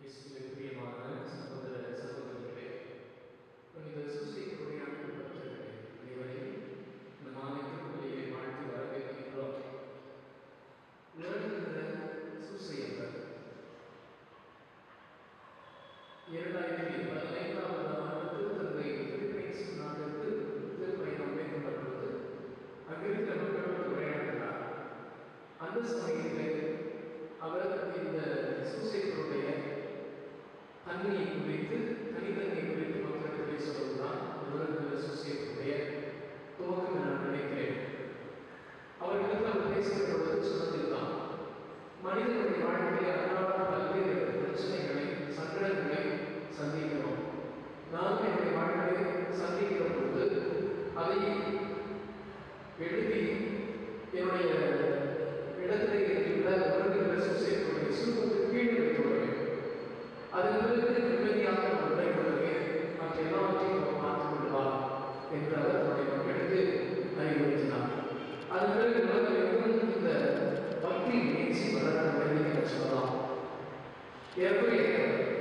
இயேசுவின் பிரியமான சகோதர சகோதரிகளே, புனித சூசையப்பருடைய அன்பு பக்தர்களே, அனைவரையும் இந்த மாலை திருப்பலியை வாழ்த்தி வரவேற்கின்றோம். உலகிற சூசையப்பர் 2015ஆம் ஆண்டு திருத்தந்தை பிலிப்பைன்ஸ் நாட்டிற்கு திருப்பயணம் மேற்கொண்ட பொழுது அங்கிருந்த மக்களோடு உரையாடினார். அந்த சமயத்தில் அவர் இந்த சூசையப்பருடைய தன்மையை குறித்து, தனித்தன்மை குறித்து மக்களிடையே சொல்வதுதான் உலகிற சூசையப்பருடைய துவக்கம் என நான் நினைக்கிறேன். அவர்களுக்கு அவர் பேசுகிற பொழுது சொன்னதுதான், மனிதனுடைய வாழ்க்கையை அன்றாடம் பல்வேறு பிரச்சனைகளை, சங்கடங்களை சந்திக்கிறோம். நாம் என்னுடைய வாழ்க்கையை சந்திக்கிற பொழுது அதை எழுதி என்னுடைய இடத்திலே இருக்கின்ற உலகிற சூசையப்பருடைய சுருக்கத்துக்கு கீழே வைத்து விடுவேன். அதன் பிறகு நிம்மதியாக நான் விடைபெறுவேன், மற்ற எல்லாவற்றையும் அவர் பார்த்துக் கொள்வார் என்று அவர் தன்னுடைய மக்களுக்கு அறிவுறுத்தினார். அதன் பிறகு உலகிலும் இந்த பக்தி முயற்சி வளர வேண்டும் சொல்லலாம். ஏற்கனவே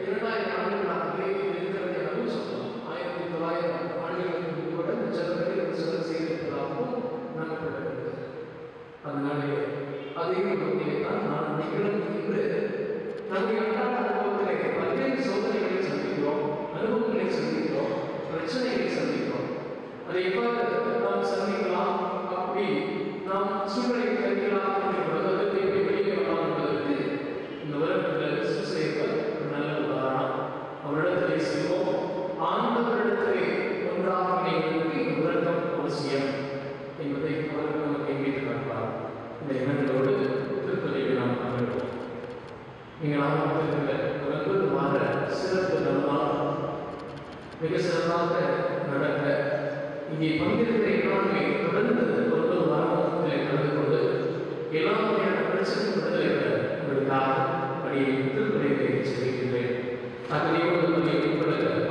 2000 ஆண்டுகளாகவே இருக்கிறது எனவும் சொல்லலாம். 1900 ஆண்டுகளுக்கு கூட ஜனங்களை ஒரு சிலர் செய்திருப்பதாகவும் நம்பப்படுகிறது. அதனாலே அதையும் நோக்கில்தான் நான் நிகழும் என்று நம்முடைய அன்றாட அனுபவத்திலே பல்வேறு சோதனைகளை சந்திக்கிறோம், அனுபவங்களை சந்திக்கிறோம், பிரச்சனைகளை சந்திக்கிறோம். அதை எவ்வாறு நாம் சந்திக்கலாம், அப்படி நாம் சூழ்நிலை கைகளாக அதற்கு எப்படி வெளியே வரலாம் என்பதற்கு இந்த உலகத்தில் சூசையப்பர் ஒரு நல்ல உதாரணம். அவரிடத்திலே செல்வோம், ஆண்டவரிடத்திலே ஒன்றாக இணைவதற்கு உலகம் அவசியம் என்பதை அவர்கள் நமக்கு எண்ணிட்டு காட்டுவார். இந்த எண்ணங்களோடு திருப்பதியை நாம் பங்கெடுப்போம். நீங்கள் ஆரம்பத்தில் 9 மாத சிறப்பு நலமாக மிக சிறப்பாக நடக்க இங்கே பங்கெடுக்கிற எல்லாருமே தொடர்ந்து 9 வாரத்தில் கலந்து கொண்டு எல்லா வகையான பிரச்சனை விடுதலை உங்களுக்காக அடியை திருப்பதியை செய்கின்றேன். தகுதியோடு உங்களுக்கு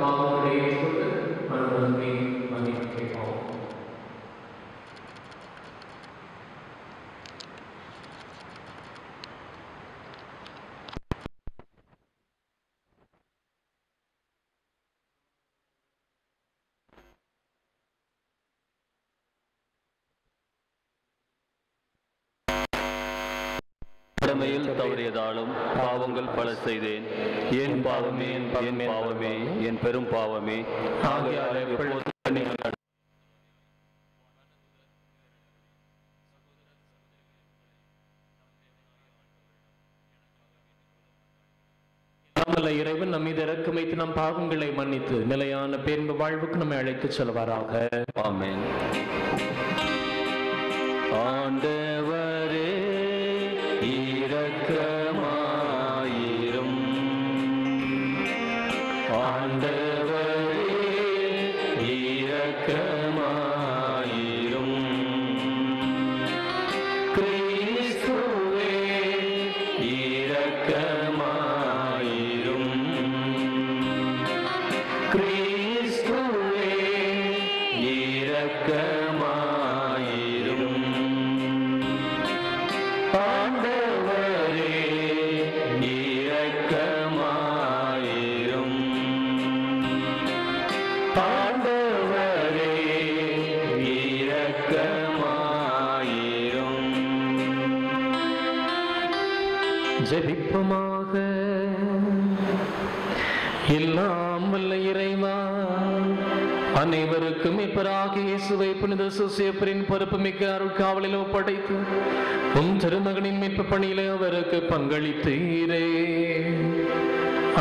பாவங்களை ஏற்றுக்கொண்டு மனநன்மை மன்னிப்பு கேட்போம். கடமையில் தவறியதாலும் பாவங்கள் பல செய்தேன். என் பாவமே, என் பாவமே, என் பெரும் பாவமே. ஆகையால் எப்பொழுதும் இறைவன் நம் மீது இரக்கம் வைத்து நம் பாவங்களை மன்னித்து நிலையான பேரின்ப வாழ்வுக்கு நம்மை அழைத்துச் செல்வாராக. ஆமென். ஆண்டவரே இரக்கமாயிரும். ஆண்டவரே இரக்கமாயிரும். கிறிஸ்துவே இரக்கமாயிரும். கிறிஸ்துவே இரக்கமாயிரும். ஆண்டவரே இரக்கமாயிரும். ஆண்டவரே இரக்கமாயிரும். ஜெபிப்போமாக. எல்லாம் வல்ல இறைவா, அனைவருக்கும் இப்பராக இயேசுவை புனித சூசையப்பரின் பொறுப்பு மிக்க அருட்காவலில் ஒப்படைத்து உம் திருமகனின் மீட்பு பணியிலே அவருக்கு பங்களித்தீரே.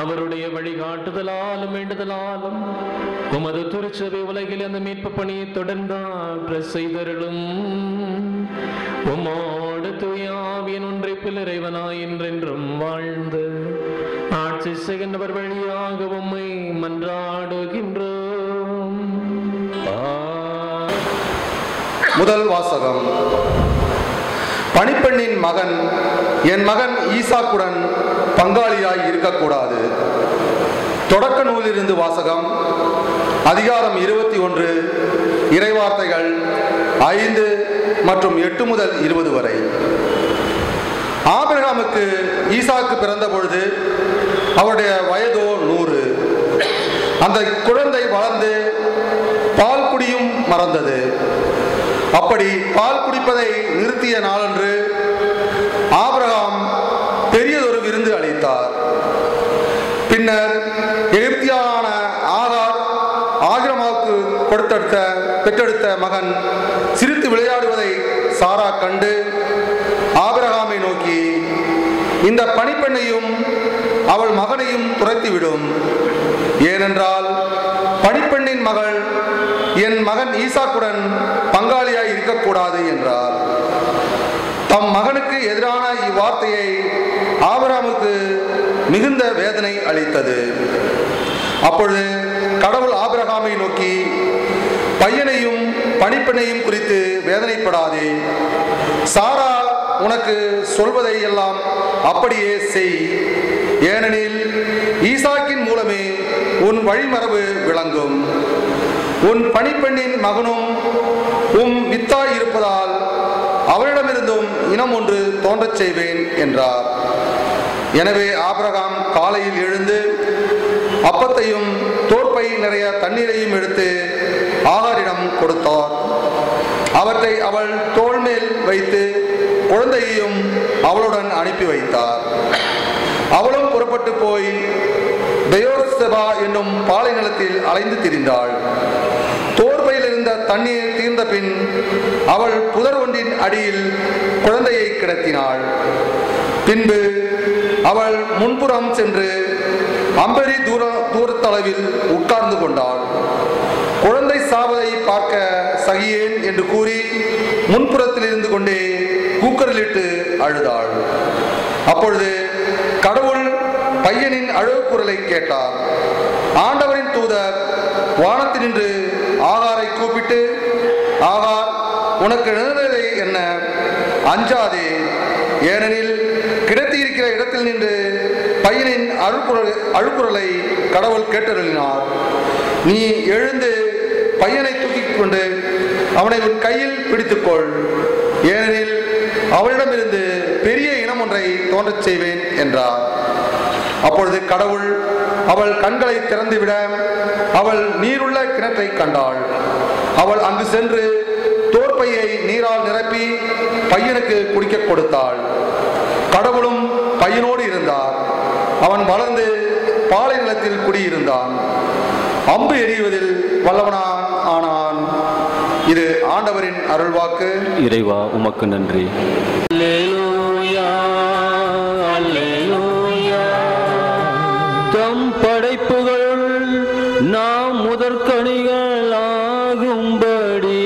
அவருடைய வழிகாட்டுதலாலும் வேண்டுதலாலும் உமது திருச்சபை உலகில் அந்த மீட்பு பணியை தொடர்ந்தாற்ற செய்தருளும். உம்மோடு தூய ஆவியின் ஒன்றிப்பில் இறைவனாய் என்றென்றும் வாழ்ந்து ஆட்சி செய்கின்றவர் வழியாக உம்மை மன்றாடுகின்றோம். முதல் வாசகம். பணிப்பெண்ணின் மகன் என் மகன் ஈசாக்குடன் பங்காளியாய் இருக்கக்கூடாது. தொடக்க நூலிலிருந்து வாசகம். அதிகாரம் 21, இறைவார்த்தைகள் 5 மற்றும் 8 முதல் 20 வரை. ஆபிரகாமுக்கு ஈசாக்கு பிறந்த பொழுது அவருடைய வயதோ 100. அந்த குழந்தை வளர்ந்து பால் குடியும் மறந்தது. அப்படி பால் குடிப்பதை நிறுத்திய நாளன்று ஆபிரகாம் பெரியதொரு விருந்து அளித்தார். பின்னர் எகிப்தியான ஆகார் ஆகிரமாவுக்கு பெற்றெடுத்த மகன் சிரித்து விளையாடுவதை சாரா கண்டு ஆபிரகாமை நோக்கி, இந்த பணிப்பெண்ணையும் அவள் மகனையும் துரத்திவிடும். ஏனென்றால் பணிப்பெண்ணின் மகள் என் மகன் ஈசாக்குடன் பங்காளியாய் இருக்கக்கூடாது என்றார். தம் மகனுக்கு எதிரான இவ்வார்த்தையை ஆபிரகாமுக்கு மிகுந்த வேதனை அளித்தது. அப்பொழுது கடவுள் ஆபிரகாமை நோக்கி, பையனையும் பணிப்பெண்ணையும் குறித்து வேதனைப்படாதே. சாரா உனக்கு சொல்வதை எல்லாம் அப்படியே செய். ஏனெனில் ஈசாக்கின் மூலமே உன் வழிமரபு விளங்கும். உன் பணிப்பெண்ணின் மகனும் வித்தாய் இருப்பதால் அவரிடமிருந்தும் இனம் ஒன்று தோன்றச் செய்வேன் என்றார். எனவே ஆபிரகாம் காலையில் எழுந்து அப்பத்தையும் தோற்பை நிறைய தண்ணீரையும் எடுத்து ஆகாரிடம் கொடுத்தார். அவற்றை அவள் தோள் மேல் வைத்து குழந்தையையும் அவளுடன் அனுப்பி வைத்தார். அவளும் புறப்பட்டு போய் பெயோர்செபா என்னும் பாலை நிலத்தில் அலைந்து திரிந்தாள். தோற்பையில் இருந்த தண்ணீர் தீர்ந்த பின் அவள் புதர் ஒன்றின் அடியில் குழந்தையை கிடத்தினாள். பின்பு அவள் முன்புறம் சென்று அம்பரி தூரத்தளவில் உட்கார்ந்து கொண்டாள். குழந்தை சாவதை பார்க்க சகியேன் என்று கூறி முன்புறத்தில் இருந்து கொண்டே கூக்குரலிட்டு அழுதாள். அப்பொழுது கடவுள் பையனின் அழுகு குரலை கேட்டார். ஆண்டவரின் தூதர் வானத்தினின்று ஆகாரை கூப்பிட்டு, ஆகார், உனக்கு எழுந்ததை என்ன? அஞ்சாதே. ஏனெனில் கிடத்தியிருக்கிற இடத்தில் நின்று பையனின் அழுக்குரலை கடவுள் கேட்டருளினார். நீ எழுந்து பையனை தூக்கிக் கொண்டு அவனை உன் கையில் பிடித்துக்கொள். ஏனெனில் அவளிடமிருந்து பெரிய இனம் ஒன்றை தோன்றச் செய்வேன் என்றார். அப்பொழுது கடவுள் அவள் கண்களை திறந்துவிட அவள் நீருள்ள கிணற்றை கண்டாள். அவள் அங்கு சென்று தோற்பையை நீரால் நிரப்பி பையனுக்கு குடிக்க கொடுத்தாள். கடவுளும் பையனோடு இருந்தார். அவன் வளர்ந்து பாலை நிலத்தில் குடியிருந்தான். அம்பு எறிவதில் வல்லவனான் ஆனான். இது ஆண்டவரின் அருள்வாக்கு. இறைவா உமக்கு நன்றி. அல்லேலூயா, அல்லேலூயா. தம் படைப்புகள் நாம் முதற்கனிகள் ஆகும்படி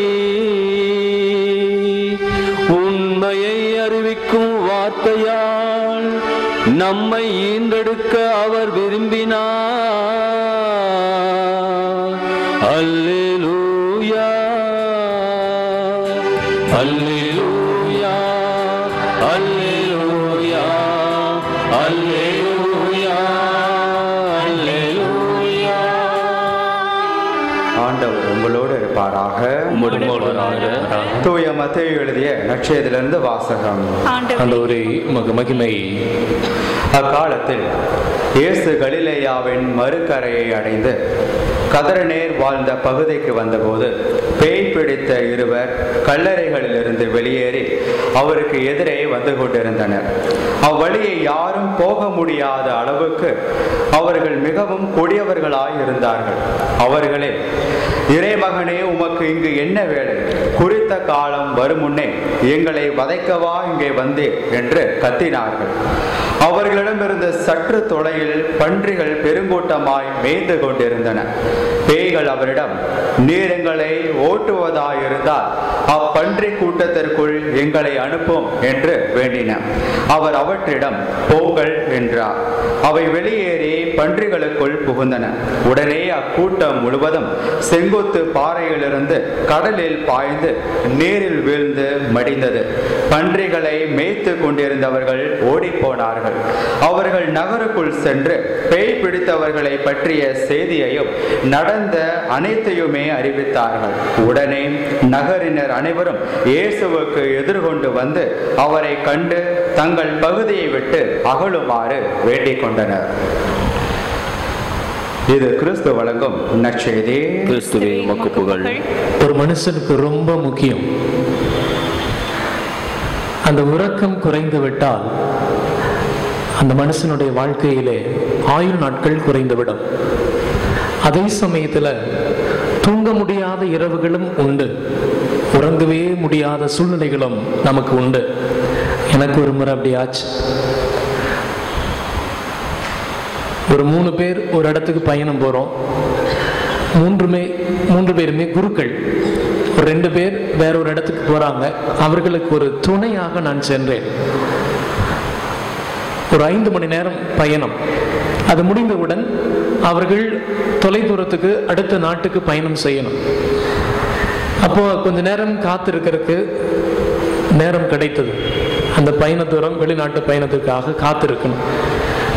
உண்மையை அறிவிக்கும் வார்த்தையால் நம்மை ஈன்றெடுக்க அவர் விரும்பினார். அல்லேலூயா, அல்லேலூயா, அல்லேலூயா, அல்லேலூயா, அல்லேலூயா. ஆண்டவர் உங்களோடு இருப்பாராக. தூய மத்தேயு எழுதிய நற்செய்தியிலிருந்து வாசகம். ஆண்டவரே உமக்கு மகிமை. அக்காலத்தில் இயேசு கலிலேயாவின் மறுகரையை அடைந்து கதரநேர் வாழ்ந்த பகுதிக்கு வந்தபோது பேய் பிடித்த இருவர் கல்லறைகளிலிருந்து வெளியேறி அவருக்கு எதிரே வந்து கொண்டிருந்தனர். அவ்வழியை யாரும் போக முடியாத அளவுக்கு அவர்கள் மிகவும் கொடியவர்களாய் இருந்தார்கள். அவர்களே, இறைமகனே, உமக்கு இங்கு என்ன வேலை? குறித்த காலம் வரும் முன்னே எங்களை வதைக்கவா இங்கே வந்தேன் என்று கத்தினார்கள். அவர்களிடமிருந்து சற்று தொலையில் பன்றிகள் பெருங்கூட்டமாய் மேய்ந்து கொண்டிருந்தன. பேய்கள் அவரிடம், நீர் எங்களை ஓட்டுவதாயிருந்தால் அப்பன்றி கூட்டத்திற்குள் எங்களை அனுப்பும் என்று வேண்டின. அவர் அவற்றிடம், போங்கள் என்றார். அவை வெளியேறி பன்றிகளுக்குள் புகுந்தன. உடனே அக்கூட்டம் முழுவதும் செங்குத்து பாறையிலிருந்து கடலில் பாய்ந்து நீரில் வீழ்ந்து மடிந்தது. பன்றிகளை மேய்த்து கொண்டிருந்தவர்கள் ஓடிப்போனார்கள். அவர்கள் நகருக்குள் சென்று பேய் பிடித்தவர்களை பற்றிய செய்தியையும் நடந்த அனைத்தையுமே அறிவித்தார்கள். உடனே நகரினர் அனைவரும் இயேசுவுக்கு எதிர்கொண்டு வந்து அவரை கண்டு தங்கள் பகுதியை விட்டு அகலுமாறு வேண்டிக் கொண்டனர். இது கிறிஸ்து வழங்கும் நற்செய்தி. கிறிஸ்துவே உமக்கு புகழ். ஒரு மனுஷனுக்கு ரொம்ப முக்கியம். அந்த உறக்கம் குறைந்து விட்டால் அந்த மனுஷனுடைய வாழ்க்கையிலே ஆயுள் நாட்கள் குறைந்துவிடும். அதே சமயத்தில் தூங்க முடியாத இரவுகளும் உண்டு, உறங்கவே முடியாத சூழ்நிலைகளும் நமக்கு உண்டு. எனக்கு ஒரு முறை அப்படி ஆச்சு. ஒரு 3 பேர் ஒரு இடத்துக்கு பயணம் போகிறோம். 3 பேருமே குருக்கள். ஒரு 2 பேர் வேற ஒரு இடத்துக்கு போகிறாங்க. அவர்களுக்கு ஒரு துணையாக நான் சென்றேன். ஒரு 5 மணி நேரம் பயணம். அது முடிந்தவுடன் அவர்கள் தொலைதூரத்துக்கு அடுத்த நாட்டுக்கு பயணம் செய்யணும். அப்போ கொஞ்ச நேரம் காத்திருக்கிறதுக்கு நேரம் கிடைத்தது. அந்த பயண தூரம் வெளிநாட்டு பயணத்துக்காக காத்திருக்கணும்.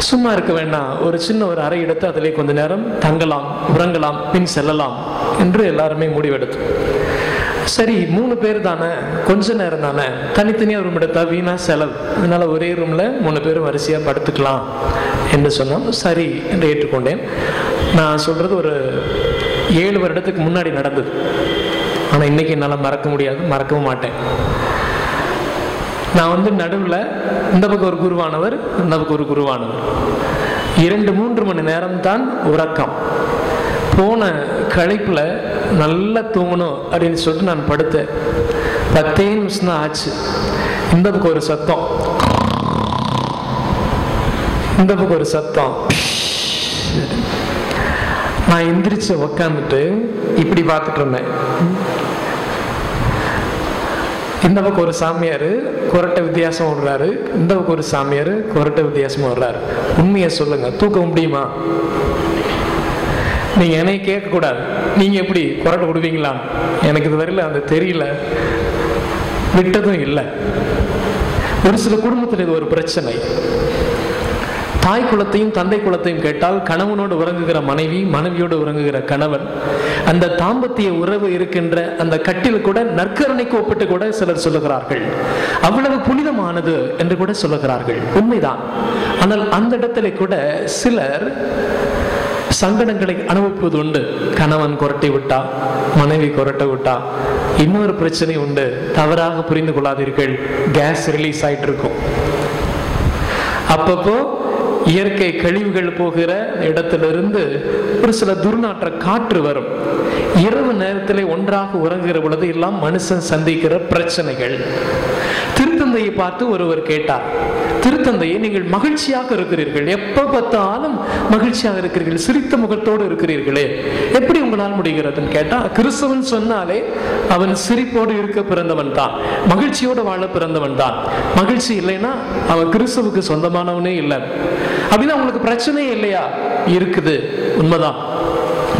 சும்மா இருக்க வேண்டாம், ஒரு சின்ன ஒரு அறை எடுத்து அதிலே கொஞ்ச நேரம் தங்கலாம், உறங்கலாம், பின் செல்லலாம் என்று எல்லாருமே முடிவெடுத்து, சரி 3 பேர் தானே, கொஞ்ச நேரம் தானே, தனித்தனியாக ரூம் எடுத்தா வீணா செலவு, அதனால ஒரே ரூம்ல 3 பேரும் வரிசையாக படுத்துக்கலாம் என்று சொன்னோம். சரி என்று ஏற்றுக்கொண்டேன். நான் சொல்றது ஒரு 7 வருடத்துக்கு முன்னாடி நடந்தது. ஆனால் இன்னைக்கு என்னால் மறக்க முடியாது, மறக்கவும் மாட்டேன். நான் நடுவில் இந்த பக்கம் ஒரு குருவானவர், இந்த பக்கம் ஒரு குருவானவர். 2-3 மணி நேரம் தான் உறக்கம். போன களைப்புல நல்லா தூங்கணும் அப்படின்னு சொல்லிட்டு நான் படுத்தேன். 10 நிமிஷம் தான் ஆச்சு. இந்த பக்கம் ஒரு சத்தம், இந்த பக்கம் ஒரு சத்தம். நான் எந்திரிச்சு உக்காந்துட்டு இப்படி பார்த்துட்டு இருந்தேன். இந்த பக்கம் ஒரு சாமியார் கொரட்டை வித்தியாசம் விடுறாரு, இந்த பக்கம் ஒரு சாமியார் கொரட்டை வித்தியாசமா விடுறாரு. உண்மையை சொல்லுங்க, தூக்க முடியுமா? நீங்க என்னை கேட்க கூடாது, நீங்க எப்படி கொரட்டை விடுவீங்களா? எனக்கு இது வரையில அந்த தெரியல, விட்டதும் இல்லை. ஒரு சில குடும்பத்தில் இது ஒரு பிரச்சனை. தாய் குலத்தையும் தந்தை குலத்தையும் கேட்டால் கணவனோடு உறங்குகிற மனைவி, மனைவியோடு உறங்குகிற கணவன், அந்த தாம்பத்திய உறவு இருக்கின்ற அந்த கட்டில் கூட நற்கருணைக்கு ஒப்பிட்டு கூட சிலர் சொல்லுகிறார்கள். அவ்வளவு புனிதமானது என்று கூட சொல்லுகிறார்கள். உண்மைதான். ஆனால் அந்த இடத்துல கூட சிலர் சங்கடங்களை அனுபவிப்பது உண்டு. கணவன் கொரட்டை விட்டா, மனைவி கொரட்டை விட்டா. இன்னொரு பிரச்சனை உண்டு, தவறாக புரிந்து கொள்ளாதீர்கள். கேஸ் ரிலீஸ் ஆயிட்டு இருக்கும். அப்பப்போ இயற்கை கழிவுகள் போகிற இடத்திலிருந்து ஒரு சில துர்நாற்ற காற்று வரும். இரவு நேரத்தில் ஒன்றாக உறங்குகிற பொழுது எல்லாம் மனுஷன் சந்திக்கிற பிரச்சனைகள். திருத்தந்தையை பார்த்து ஒருவர் கேட்டார், திருத்தந்தையை, நீங்கள் மகிழ்ச்சியாக இருக்கிறீர்கள், எப்ப பார்த்தாலும் மகிழ்ச்சியாக இருக்கிறீர்கள், சிரித்த முகத்தோடு இருக்கிறீர்களே, எப்படி உங்களால் முடிகிறதுன்னு கேட்டா, கிறிஸ்தவன் சொன்னாலே அவன் சிரிப்போடு இருக்க பிறந்தவன் தான், மகிழ்ச்சியோடு வாழ பிறந்தவன் தான். மகிழ்ச்சி இல்லைன்னா அவன் கிறிஸ்துவுக்கு சொந்தமானவனே இல்லை. அப்படின்னா உங்களுக்கு பிரச்சனையே இல்லையா? இருக்குது, உண்மைதான்.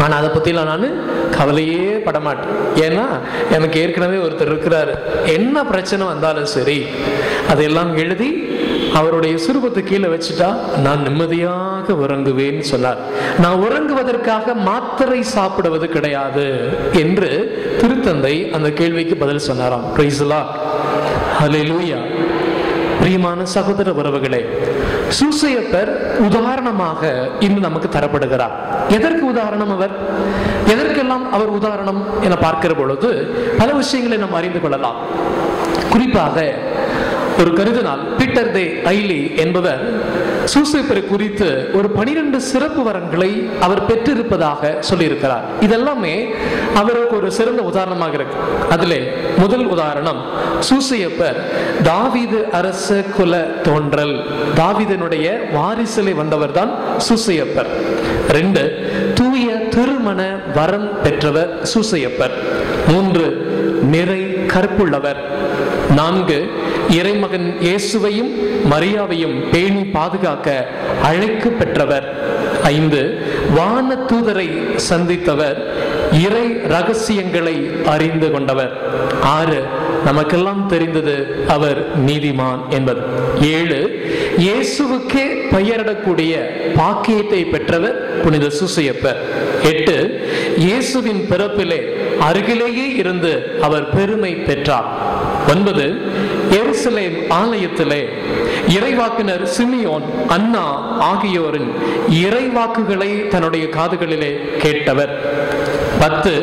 ஆனா அதை பத்திலாம் நான் கவலையே படமாட்டேன். ஏன்னா எனக்கு ஏற்கனவே ஒருத்தர் இருக்கிறாரு, என்ன பிரச்சனை வந்தாலும் சரி அதையெல்லாம் எழுதி அவருடைய சுரூபத்தை கீழே வச்சுட்டா நான் நிம்மதியாக உறங்குவேன்னு சொன்னார். நான் உறங்குவதற்காக மாத்திரை சாப்பிடுவது கிடையாது என்று திருத்தந்தை அந்த கேள்விக்கு பதில் சொன்னாராம். பிரைஸ் தி லார்ட், ஹல்லேலூயா. பிரியமான சகோதர உறவுகளே, சூசையப்பர் உதாரணமாக இன்று நமக்கு தரப்படுகிறார். எதற்கு உதாரணம் அவர்? எதற்கெல்லாம் அவர் உதாரணம் என பார்க்கிற பொழுது பல விஷயங்களை நாம் அறிந்து கொள்ளலாம். குறிப்பாக ஒரு கருதினால் பீட்டர் தே ஐலி என்பவர் சூசையப்பரை குறித்து ஒரு 12 சிறப்பு வரங்களை அவர் பெற்றிருப்பதாக சொல்லியிருக்கிறார். இதெல்லாமே அவருக்கு ஒரு சிறந்த உதாரணமாக இருக்கு. அதிலே முதல் உதாரணம், சூசையப்பர் தாவீது அரச குல தோன்றல், தாவீதனுடைய வாரிசிலே வந்தவர் தான் சூசையப்பர். 2, தூய திருமண வரம் பெற்றவர் சூசையப்பர். 3, நிறை கற்புள்ளவர். 4, இறைமகன் இயேசுவையும் மரியாவையும் பேணி பாதுகாக்க அழைக்க பெற்றவர். 5, வான தூதரை சந்தித்தவர், இறை ரகசியங்களை அறிந்து கொண்டவர். 6, நமக்கெல்லாம் தெரிந்தது அவர் நீதிமான் என்பது. 7, இயேசுவுக்கே பெயரிடக்கூடிய பாக்கியத்தை பெற்றவர் புனித சூசையப்பர். 8, இயேசுவின் பிறப்பிலே அருகிலேயே இருந்து அவர் பெருமை பெற்றார். 9, எருசலேம் ஆலயத்திலே இறைவாக்குனர் சிமியோன், அன்னா ஆகியோரின் இறைவாக்குகளை தன்னுடைய காதுகளிலே கேட்டவர். 10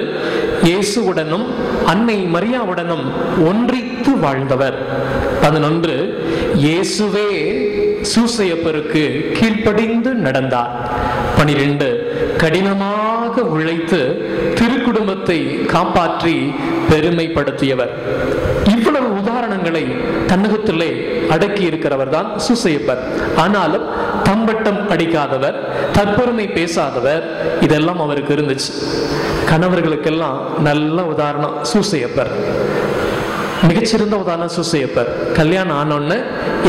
இயேசுவுடனும் அன்னை மரியாவுடனும் ஒன்றித்து வாழ்ந்தவர். 11 இயேசுவே சூசையப்பருக்கு கீழ்ப்படிந்து நடந்தார். 12 கடினமாக உழைத்து திருக்குடும்பத்தை காப்பாற்றி பெருமைப்படுத்தியவர். இவ்வளவு உதாரணங்களை தன்னகத்திலே அடக்கி இருக்கிறவர் தான் சூசையப்பர். ஆனாலும் தம்பட்டம் அடிக்காதவர், தற்பெருமை பேசாதவர், இதெல்லாம் அவருக்கு இருந்துச்சு. கணவர்களுக்கெல்லாம் நல்ல உதாரணம் சூசையப்பர், மிகச்சிறந்த உதாரணம் சூசையப்பர். கல்யாணம் ஆனோன்னு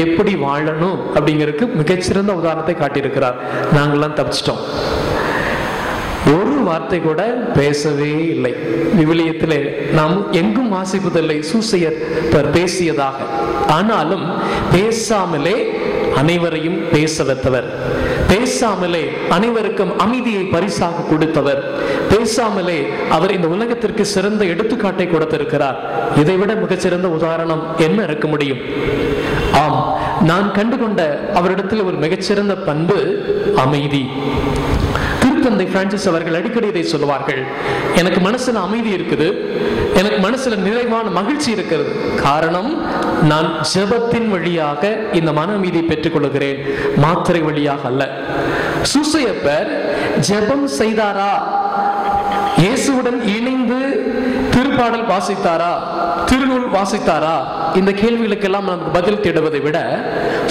எப்படி வாழணும் அப்படிங்கிறதுக்கு மிகச்சிறந்த உதாரணத்தை காட்டியிருக்கிறார். நாங்கள்லாம் தப்பிச்சிட்டோம். ஒரு வார்த்தை கூட பேசவே இல்லை. விவிலியத்திலே நாம் எங்கும் வாசிப்பதில்லை சூசையப்பர் பேசியதாக. ஆனாலும் பேசாமலே அனைவரையும் பேச வைத்தவர், பேசாமலே அனைவருக்கும் அமைதியை பரிசாக கொடுத்தவர், பேசாமலே அவர் இந்த உலகத்திற்கு சிறந்த எடுத்துக்காட்டை கொடுத்திருக்கிறார். இதைவிட மிகச்சிறந்த உதாரணம் என்ன இருக்க முடியும்? ஆம், நான் கண்டுகொண்ட அவரிடத்தில் ஒரு மிகச்சிறந்த பண்பு அமைதி. திருத்தந்தை பிரான்சிஸ் அவர்கள் அடிக்கடி இதை சொல்லுவார்கள். எனக்கு மனசுல அமைதி இருக்குது, எனக்கு மனசுல நிறைவான மகிழ்ச்சி இருக்கிறது. காரணம், நான் ஜெபத்தின் வழியாக இந்த மன அமைதியை பெற்றுக் கொள்கிறேன், மாத்திரை வழியாக அல்ல. சூசையப்பர் ஜெபம் செய்தாரா? இயேசுவுடன் இணைந்து திருப்பாடல் வாசித்தாரா? திருநூல் வாசித்தாரா? இந்த கேள்விகளுக்கெல்லாம் நமக்கு பதில் தேடுவதை விட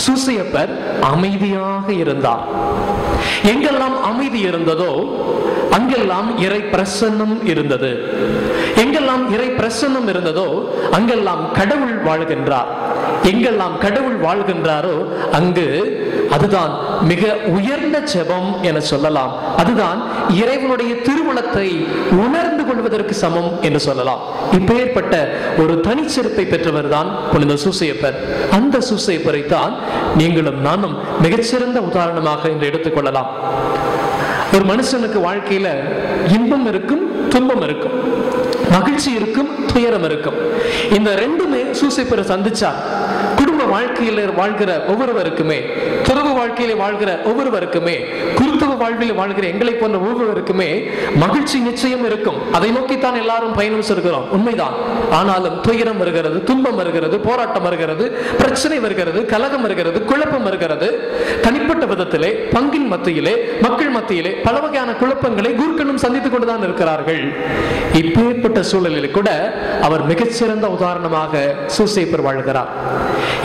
சூசையப்பர் அமைதியாக இருந்தார். எங்கெல்லாம் அமைதி இருந்ததோ அங்கெல்லாம் இறை பிரசன்னம் இருந்தது. எங்கெல்லாம் இறை பிரசன்னம் இருந்ததோ அங்கெல்லாம் கடவுள் வாழ்கின்றார். எங்கெல்லாம் கடவுள் வாழ்கின்றாரோ அங்கு அதுதான் மிக உயர்ந்த ஜெபம் என சொல்லலாம். அதுதான் இறைவனுடைய திருவுளத்தை உணர்ந்து கொள்வதற்கு சமம் என்று சொல்லலாம். இப்பேற்பட்ட ஒரு தனிச்சிறப்பை பெற்றவர் தான் புனித சூசையப்பர். அந்த சூசையப்பரை தான் நீங்களும் நானும் மிகச்சிறந்த உதாரணமாக இன்று எடுத்துக்கொள்ளலாம். ஒரு மனுஷனுக்கு வாழ்க்கையில இன்பம் இருக்கும், துன்பம் இருக்கும், மகிழ்ச்சி இருக்கும், துயரம் இருக்கும். இந்த ரெண்டுமே சூசையப்பரை சந்திச்சார். குடும்ப வாழ்க்கையில வாழ்கிற ஒவ்வொருவருக்குமே, துறவு வாழ்க்கையில வாழ்கிற ஒவ்வொருவருக்குமே, குருத்துவ வாழ்வில் வாழ்கிற எங்களை போன்ற ஒவ்வொருவருக்குமே மகிழ்ச்சி நிச்சயம் இருக்கும். அதை நோக்கித்தான் எல்லாரும் பயணம் செய்கிறோம், உண்மைதான். ஆனாலும் துயரம் வருகிறது, துன்பம் வருகிறது, போராட்டம் வருகிறது, பிரச்சனை வருகிறது, கலகம் வருகிறது, குழப்பம் வருகிறது. தனிப்பட்ட விதத்திலே, பங்கின் மத்தியிலே, மக்கள் மத்தியிலே பல வகையான குழப்பங்களை குருக்களும் சந்தித்துக் கொண்டுதான் இருக்கிறார்கள். இப்பேற்பட்ட சூழலில் கூட அவர் மிகச்சிறந்த உதாரணமாக சூசையப்பர் வாழ்கிறார்.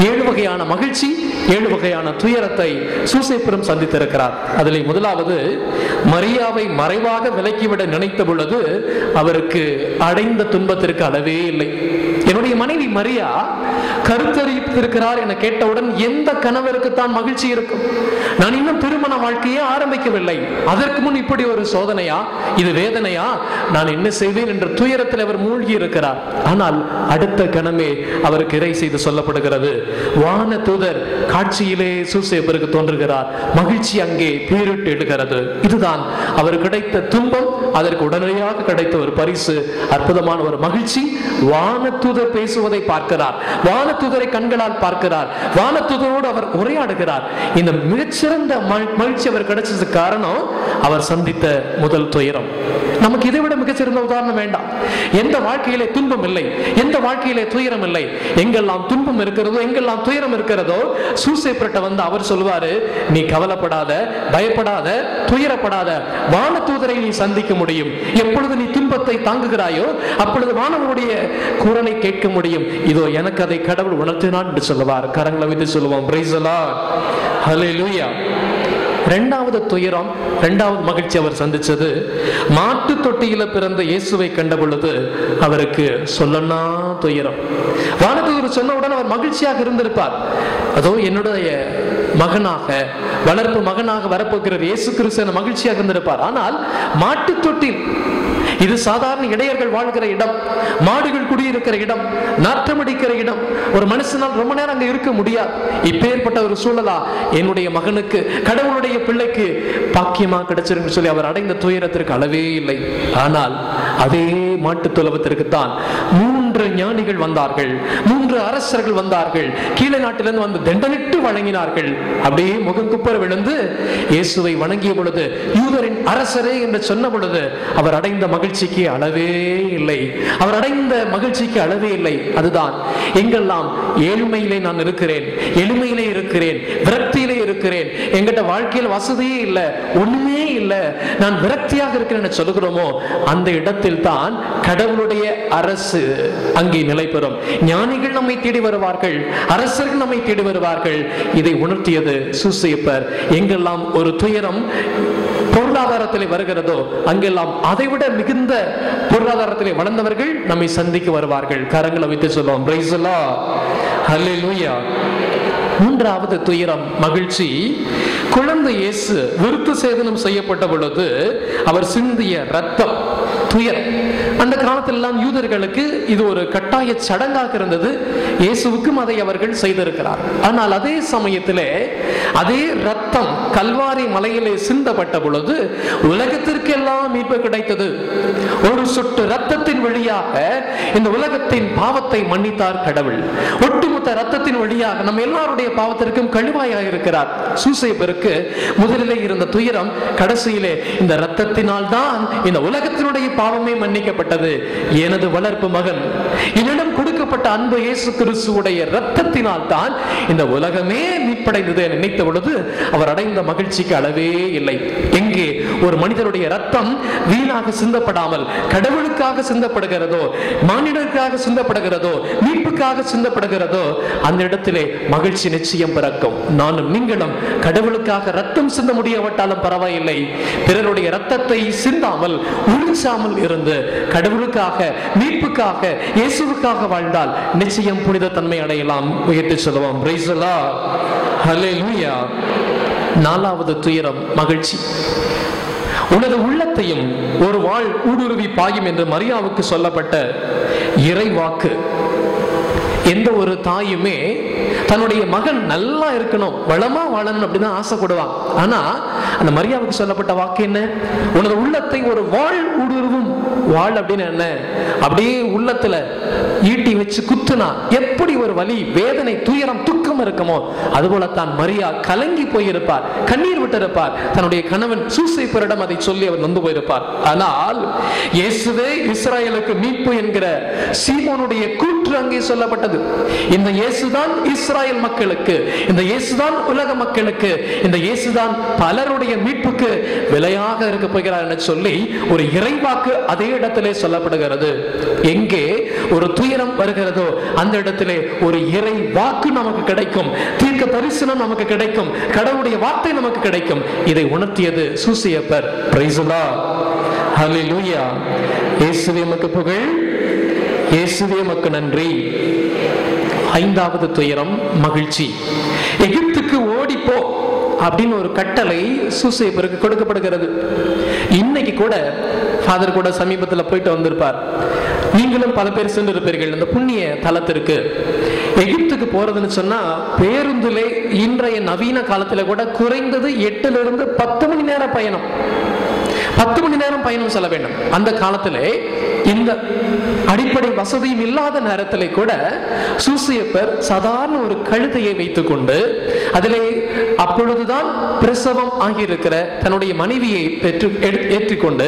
7 வகையான மகிழ்ச்சி, 7 வகையான துயரத்தை சூசையப்பரும் சந்தித்திருக்கிறார். அதில் முதலாவது, மரியாவை மறைவாக விலக்கிவிட நினைத்த பொழுது அவருக்கு அடைந்த துன்பத்திற்கு அளவே இல்லை. என்னுடைய மனைவி மரியா கருத்தரித்திருக்கிறார் என கேட்டவுடன் எந்த கணவருக்கு தான் மகிழ்ச்சி இருக்கும்? நான் இன்னும் திருமண வாழ்க்கையே ஆரம்பிக்கவில்லை, அதற்கு முன் இப்படி ஒரு சோதனையா, இது வேதனையா, நான் என்ன செய்வேன் என்ற துயரத்தில் அவர் மூழ்கி இருக்கிறார். ஆனால் அடுத்த கணமே அவருக்கு இறை செய்து சொல்லப்படுகிறது. வான தூதர் காட்சியிலே சூசையப்பருக்கு தோன்றுகிறார். மகிழ்ச்சி அங்கே பீரிட்டு எடுக்கிறது. இதுதான் அவர் கிடைத்த துன்பம், அதற்கு உடனடியாக கிடைத்த ஒரு பரிசு, அற்புதமான ஒரு மகிழ்ச்சி. வானதூதர் பேசுவதை பார்க்கிறார், வானதூதரை கண்களால் பார்க்கிறார், வானதூதரோடு அவர் உரையாடுகிறார். இந்த மிகச்சிறந்த மகிழ்ச்சி அவர் கிடைச்சதுக்கு காரணம் அவர் சந்தித்த முதல் துயரம். நமக்கு இதை விட மிகச்சிறந்த உதாரணம் வேண்டாம். எந்த வாழ்க்கையிலே துன்பம் இல்லை, எந்த வாழ்க்கையிலே துயரம் இல்லை, எங்கெல்லாம் துன்பம் இருக்கிறதோ, எங்கெல்லாம் துயரம் இருக்கிறதோ, சூசையப்பர்ட்ட வந்து அவர் சொல்வாரு, நீ கவலைப்படாத, பயப்படாத, துயரப்படாத, வானதூதரை நீ சந்திக்க முடியும். எப்பொழுது நீ துன்பத்தை தாங்குகிறாயோ அப்பொழுது வானவருடைய குரலை கேட்க முடியும். இதோ எனக்கு அதை கடவுள் உணர்த்தினான் என்று சொல்லுவார். கரங்களை வைத்து சொல்லுவோம், பிரைஸ் தி லார்ட், ஹல்லேலூயா. இரண்டாவது துயரம், இரண்டாவது மகிழ்ச்சி அவர் சந்திச்சது, மாட்டு தொட்டியில பிறந்த இயேசுவை கண்ட பொழுது அவருக்கு சொல்லனா துயரம். வானதூதர் சொன்ன உடனே அவர் மகிழ்ச்சியாக இருந்திருப்பார். அதோ என்னுடைய மகனாக, வளர்ப்பு மகனாக வரப்போகிற இயேசு கிறிஸ்து மகிழ்ச்சியாக இருந்திருப்பார். ஆனால் மாட்டு தொட்டில், இது சாதாரண இடையர்கள் வாழ்கிற இடம், மாடுகள் குடியிருக்கிற இடம், நாற்றமடிக்கிற இடம். ஒரு மனுஷனால் ரொம்ப நேரம் அங்க இருக்க முடியாது. இப்பேற்பட்ட ஒரு சூழலா என்னுடைய மகனுக்கு, கடவுளுடைய பிள்ளைக்கு பாக்கியமா கிடைச்சிருக்கு சொல்லி அவர் அடைந்த துயரத்திற்கு அளவே இல்லை. ஆனால் அதே மாட்டு தொழுவத்திற்கு தான் 3 3 ஞானிகள் வந்தார்கள், 3 அரசர்கள் வந்தார்கள், கீழே நாட்டிலிருந்து வந்து தண்டனிட்டு வழங்கினார்கள். அப்படியே முகங்குப்புற விழுந்து இயேசுவை வணங்கிய பொழுது, யூதரின் அரசரே என்று சொன்ன பொழுது அவர் அடைந்த மகிழ்ச்சிக்கு அளவே இல்லை. அவர் அடைந்த மகிழ்ச்சிக்கு அளவே இல்லை. அதுதான், எங்கெல்லாம் ஏழ்மையிலே நான் இருக்கிறேன், எளிமையிலே இருக்கிறேன், விரக்தியிலே இருக்கிறேன், எங்கிட்ட வாழ்க்கையில் வசதியே இல்லை, ஒண்ணுமே இல்லை, நான் விரக்தியாக இருக்கிறேன் சொல்லுகிறோமோ, அந்த இடத்தில் தான் கடவுளுடைய அரசு அங்கே நிலை பெறும். ஞானிகள் நம்மை தேடி வருவார்கள், அரசர்கள் நம்மை தேடி வருவார்கள். இதை உணர்த்தியது சூசையப்பர். எங்கெல்லாம் ஒரு துயரம் பொருளாதாரத்திலே வருகிறதோ அங்கெல்லாம் அதைவிட மிகுந்த பொருளாதாரத்திலே வளர்ந்தவர்கள் நம்மை சந்திக்க வருவார்கள். கரங்களை வைத்து சொல்லுவோம், பிரைஸ் தி லார்ட், ஹல்லேலூயா. 3வது துயரம் மகிழ்ச்சி. குழந்தை இயேசு விருத்த சேதனம் செய்யப்பட்ட பொழுது அவர் சிந்திய ரத்தம் துயரம். அந்த காலத்திலெல்லாம் யூதர்களுக்கு இது ஒரு கட்டாய சடங்காக இருந்தது. இயேசுவுக்கும் அதை அவர்கள் செய்திருக்கிறார். ஆனால் அதே சமயத்திலே அதே ரத்தம் கல்வாரி மலையிலே சிந்தப்பட்ட பொழுது உலகத்திற்கெல்லாம் மீட்பு கிடைத்தது. ஒரு சொட்டு ரத்தத்தின் வழியாக இந்த உலகத்தின் பாவத்தை மன்னித்தார் கடவுள். ஒட்டுமொத்த ரத்தத்தின் வழியாக நம்ம எல்லாருடைய பாவத்திற்கும் கழுவாயாக இருக்கிறார். சூசையப்பருக்கு முதலிலே இருந்த துயரம் கடைசியிலே இந்த ரத்தத்தினால் தான் இந்த உலகத்தினுடைய பாவமே மன்னிக்கப்பட்டது. எனது வளர்ப்பு மகன், என்னிடம் கொடுக்கப்பட்ட அன்பு இயேசு கிறிஸ்துவுடைய ரத்தத்தினால் தான் இந்த உலகமே மீட்படைந்தது என நினைத்த பொழுது அவர் அடைந்த மகிழ்ச்சிக்கு அளவே இல்லை. எங்கே ஒரு மனிதனுடைய ரத்தம் வீணாக சிந்தப்படாமல் கடவுளுக்காக சிந்தப்படுகிறதோ, மானிடருக்காக சிந்தப்படுகிறதோ, மீட்புக்காக சிந்தப்படுகிறதோ, அந்த இடத்திலே மகிழ்ச்சி நிச்சயம் பிறக்கும். நானும் நீங்களும் கடவுளுக்காக ரத்தம் சிந்த முடியாவிட்டாலும் பரவாயில்லை, பிறருடைய ரத்தத்தை சிந்தாமல் உறிஞ்சாமல் இருந்து கடவுளுக்காக, மீட்புக்காக, இயேசுவுக்காக வாழ்ந்தால் நிச்சயம் புனித தன்மை அடையலாம். உயர்த்தி சொல்லுவோம், பிரைஸ் தி லார்ட், ஹல்லேலூயா. 4வது துயரம் மகிழ்ச்சி. உனது உள்ளத்தையும் ஒரு வாள் ஊடுருவி பாயும் என்று மரியாவுக்கு சொல்லப்பட்ட இறைவாக்கு. எந்த ஒரு தாயுமே தன்னுடைய மகன் நல்லா இருக்கணும், வளமா வாழணும் அப்படிதான் ஆசைப்படுவான். ஆனா அந்த மரியாவுக்கு சொல்லப்பட்ட வாக்கு என்ன? உனது உள்ளத்தை ஒரு வாள் ஊடுருவும். வாள் அப்படின்னு என்ன? அப்படியே உள்ளத்துல ஈட்டி வச்சு குத்துனா எப்படி ஒரு வலி, வேதனை, துயரம், துக்கம் இருக்குமோ அதுபோலத்தான் மரியா கலங்கி போயிருப்பார், கண்ணீர் விட்டிருப்பார். தன்னுடைய கணவன் சூசையப்பரிடம் அதை சொல்லி அவர் நொந்து போயிருப்பார். ஆனால் இயேசுவே இஸ்ராயலுக்கு மீட்பு என்கிற சீமோனுடைய கூற்று அங்கே சொல்லப்பட்டது. இந்த இயேசுதான் இஸ்ராயல் மக்களுக்கு, இந்த இயேசுதான் உலக மக்களுக்கு, இந்த இயேசுதான் பலருடைய மீட்புக்கு விலையாக இருக்க போகிறார் என சொல்லி ஒரு இறைவாக்கு அதே இடத்திலே சொல்லப்படுகிறது. எங்கே ஒரு துயரம் வருகிறதோ அந்த இடத்திலே ஒரு இறை வாக்கு நமக்கு கிடைக்கும், தீர்க்க தரிசனம் நமக்கு கிடைக்கும், கடவுளுடைய வார்த்தை நமக்கு கிடைக்கும். இதை உணர்த்தியது சூசையப்பர். பிரைஸ் தி லார்ட், ஹல்லேலூயா. இயேசுவே உமக்கு புகழ், இயேசுவே உமக்கு நன்றி. 5வது துயரம் மகிழ்ச்சி. எகிப்துக்கு ஓடிப்போ அப்படின்னு ஒரு கட்டளை சூசையப்பருக்கு கொடுக்கப்படுகிறது. இன்னைக்கு கூட ஃபாதர் கூட சமீபத்தில் போயிட்டு வந்திருப்பார். நீங்களும் பல பேர் சென்று இருப்பீர்கள் இந்த புண்ணிய தலத்திற்கு. எகிப்துக்கு போறதுன்னு சொன்னா பேருந்திலே இன்றைய நவீன காலத்துல கூட குறைந்தது 8 to 10 மணி நேரம் பயணம், 10 மணி நேரம் பயணம் செல்ல வேண்டும். அந்த காலத்திலே இந்த அடிப்படை வசதியும் இல்லாத நேரத்திலே கூட சூசையப்பர் சாதாரண ஒரு கழுதையை வைத்துக் கொண்டு அதிலே அப்பொழுதுதான் பிரசவம் ஆகியிருக்கிற தன்னுடைய மனைவியை ஏற்றிக்கொண்டு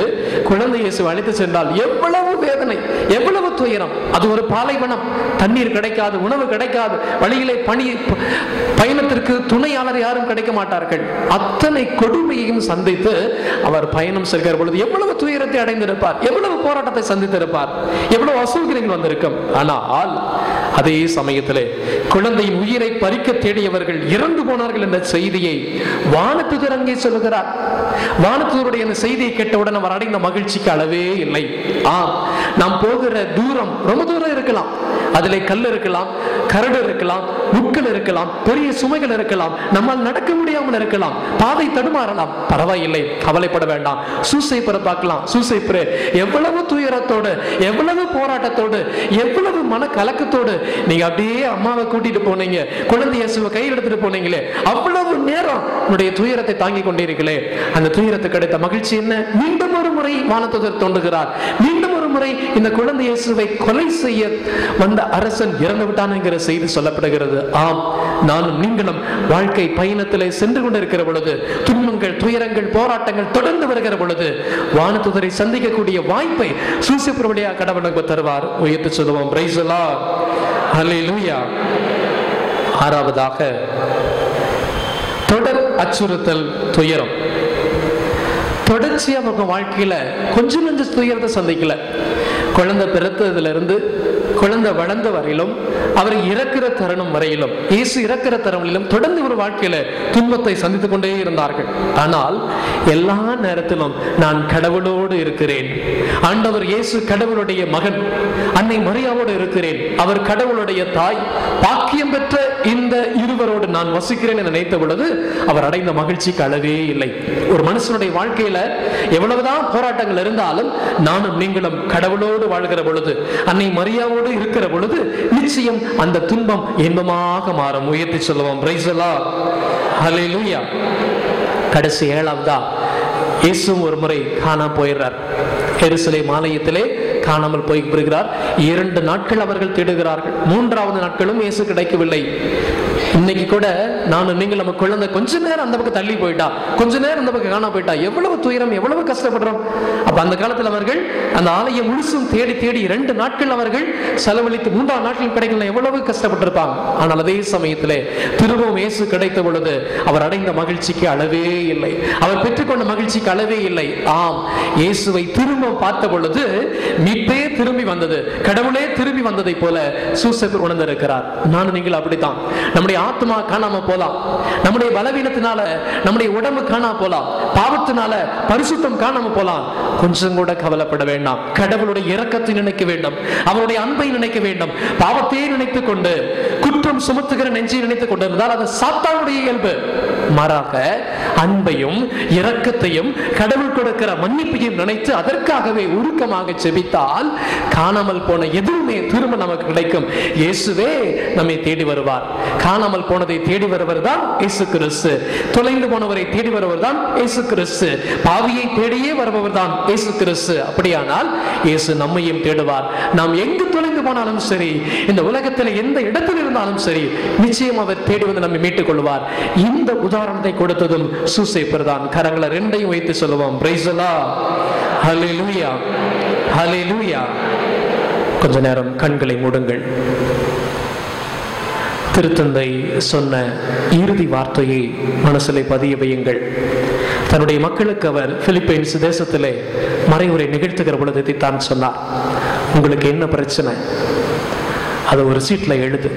குழந்தை இயேசு அழைத்து சென்றால் எவ்வளவு வேதனை, எவ்வளவு துயரம். அது ஒரு பாலைவனம், தண்ணீர் கிடைக்காது, உணவு கிடைக்காது, வழியிலே பயணத்திற்கு துணையாளர் யாரும் கிடைக்க மாட்டார்கள். அத்தனை கொடுமையையும் சந்தித்து அவர் பயணம் செல்கிற பொழுது எவ்வளவு துயரத்தை அடைந்திருப்பார், எவ்வளவு போராட்டத்தை சந்தித்திருப்பார், எவ்வளவு அசௌகரியங்கள் வந்திருக்கும். ஆனால் அதே சமயத்திலே குழந்தையின் உயிரை பறிக்க தேடியவர்கள் இறந்து போனார்கள் என்ற செய்தியை வானதூதர் அங்கே சொல்லுகிறார். வானதூதருடைய அந்த செய்தியை கேட்டவுடன் அவர் அடைந்த மகிழ்ச்சிக்கு அளவே இல்லை. நாம் போகிற தூரம் ரொம்ப தூரம் இருக்கலாம், அதிலே கல் இருக்கலாம், கரடு இருக்கலாம், முட்கள் இருக்கலாம், பெரிய சுமைகள் இருக்கலாம், நம்மால் நடக்க முடியாமல் இருக்கலாம், பாதை தடுமாறலாம். பரவாயில்லை, கவலைப்பட வேண்டாம். சூசையப்பரை பார்க்கலாம். சூசையப்பர் எவ்வளவு துயரத்தோடு, எவ்வளவு போராட்டத்தோடு, எவ்வளவு மன கலக்கத்தோடு நீங்க அப்படியே அம்மாவை கூட்டிட்டு போனீங்க, குழந்தை இயேசுவை கையில் எடுத்துட்டு போனீங்களே, அவ்வளவு நேரம் உன்னுடைய துயரத்தை தாங்கிக் கொண்டீர்களே, அந்த துயரத்துக்கு கிடைத்த மகிழ்ச்சி என்ன? மீண்டும் ஒரு முறை வானதூதர் தோன்றுகிறார். மீண்டும் ஒரு முறை இந்த குழந்தை இயேசுவை கொலை செய்ய வந்த அரசன் இறந்து விட்டான் என்கிற செய்தி சொல்லப்படுகிறது. ஆம், நானும் நீங்களும் வாழ்க்கை பயணத்திலே சென்று கொண்டிருக்கிற பொழுது, துன்பங்கள், துயரங்கள், போராட்டங்கள் தொடர்ந்து வருகிற பொழுது வானதூதரை சந்திக்கக்கூடிய வாய்ப்பை சூசேப்பு வழியாக கடவுள் நமக்கு தருவார். உயர்த்தி சொல்லுவோம், பிரைஸ் தி லார்ட், ஹல்லேலூயா. ஆறாவதாக, தொடர் அச்சுறுத்தல், துயரம். தொடர்ச்சியா நம்ம வாழ்க்கையில கொஞ்சம் கொஞ்சம் துயரத்தை சந்திக்கல. குழந்தை பிறந்ததுல இருந்து குழந்தை வளர்ந்த வரையிலும், அவர் இறக்கிற தருணம் வரையிலும், இயேசு இறக்கிற தருணம் தொடர்ந்து ஒரு வாழ்க்கையில துன்பத்தை சந்தித்துக் கொண்டே இருந்தார்கள். ஆனால் எல்லா நேரத்திலும் நான் கடவுளோடு இருக்கிறேன், ஆண்டவர் இயேசு கடவுளுடைய மகன், அன்னை மரியாவோடு இருக்கிறேன், அவர் கடவுளுடைய தாய், பாக்கியம் பெற்ற இந்த இருவரோடு நான் வசிக்கிறேன் என நினைத்த பொழுது அவர் அடைந்த மகிழ்ச்சிக்கு அளவே இல்லை. ஒரு மனுஷனுடைய வாழ்க்கையில எவ்வளவுதான் போராட்டங்கள் இருந்தாலும் நானும் நீங்களும் கடவுளோடு வாழ்கிற பொழுது, அன்னை மரியாவோடு இருக்கிற பொழுது நிச்சயம் அந்த துன்பம் இன்பமாக மாறும். உயர்த்தி சொல்லுவோம், பிரைஸ் தி லார்ட், ஹல்லேலூயா. கடைசி ஏழாவதா, இயேசு ஒரு முறை காணாம போயிடுறார். எருசலேம் ஆலயத்திலே காணாமல் போய்கிறார். 2 நாட்கள் அவர்கள் தேடுகிறார்கள். 3வது நாட்களும் இயேசு கிடைக்கவில்லை. இன்னைக்கு கூட நானும் நீங்கள் நம்ம குழந்தை கொஞ்ச நேரம் அந்த பக்கம் தள்ளி போயிட்டா, கொஞ்ச நேரம் அந்த பக்கம் காணாம போயிட்டா, எவ்வளவு துயரம், எவ்வளவு கஷ்டப்படுறோம். அப்ப அந்த காலத்தில் அவர்கள் அந்த ஆலயம் முழுசும் தேடி தேடி 2 நாட்கள் அவர்கள் செலவழித்து 3வது நாட்கள் கிடைக்கல, எவ்வளவு கஷ்டப்பட்டிருப்பாங்க. ஆனால் அதே சமயத்திலே திரும்பவும் இயேசு கிடைத்த பொழுது அவர் அடைந்த மகிழ்ச்சிக்கு அளவே இல்லை, அவர் பெற்றுக்கொண்ட மகிழ்ச்சிக்கு அளவே இல்லை. ஆம், இயேசுவை திரும்ப பார்த்த பொழுது மீட்பே திரும்பி வந்தது, கடவுளே திரும்பி வந்ததை போல சூசேப்பு உணர்ந்திருக்கிறார். நானும் நீங்கள் அப்படித்தான். நம்முடைய ஆத்மா காணாம போலாம், நம்முடைய பலவீனத்தினால நம்முடைய உடம்பு காணாம போலாம், பாவத்தினால பரிசுத்தம் காணாம போலாம். கொஞ்சம் கூட கவலைப்பட வேண்டாம். கடவுளுடைய இரக்கத்தை நினைக்க வேண்டும், அவருடைய அன்பை நினைக்க வேண்டும். பாவத்தையே நினைத்துக் கொண்டு, குற்றம் சுமத்துகிற நெஞ்சை நினைத்துக் கொண்டிருந்தால் அது சாத்தானுடைய இயல்பு. மாறாக அன்பையும் இரக்கத்தையும் கடவுள் கொடுக்கிற மன்னிப்பையும் நினைத்து அதற்காகவே உருக்கமாக செபித்தால் காணாமல் போன எதுவுமே திரும்ப நமக்கு கிடைக்கும். இயேசுவே நம்மை தேடி வருவார். காணாமல் போனதை தேடி வருவர் தான் இயேசு கிறிஸ்து. தொலைந்து போனவரை தேடி வருவர் தான் இயேசு கிறிஸ்து. பாவியை தேடியே வருபவர் தான் இயேசு கிறிஸ்து. அப்படியானால் இயேசு நம்மையும் தேடுவார். நாம் எங்கு தொலைந்து போனாலும் சரி, இந்த உலகத்தில் எந்த இடத்தில் இருந்தாலும் சரி, நிச்சயம் அவர் தேடி வந்து நம்மை மீட்டுக் கொள்வார். இந்த உதாரணத்தை கொடுத்ததும் சூசேப்பர் தான். கரங்களை 2ஐயும் வைத்து சொல்லுவோம், பிரைஸ் தி லார்ட், ஹல்லேலூயா, ஹல்லேலூயா. கொஞ்ச நேரம் கண்களை மூடுங்கள். திருத்தந்தை சொன்ன இறுதி வார்த்தையை மனசிலே பதிய வையுங்கள். தன்னுடைய மக்களுக்கு அவர் பிலிப்பைன்ஸ் தேசத்திலே மறைவுரை நிகழ்த்துகிற பொழுது தான் சொன்னார், உங்களுக்கு என்ன பிரச்சனை அதை ஒரு சீட்ல எழுது.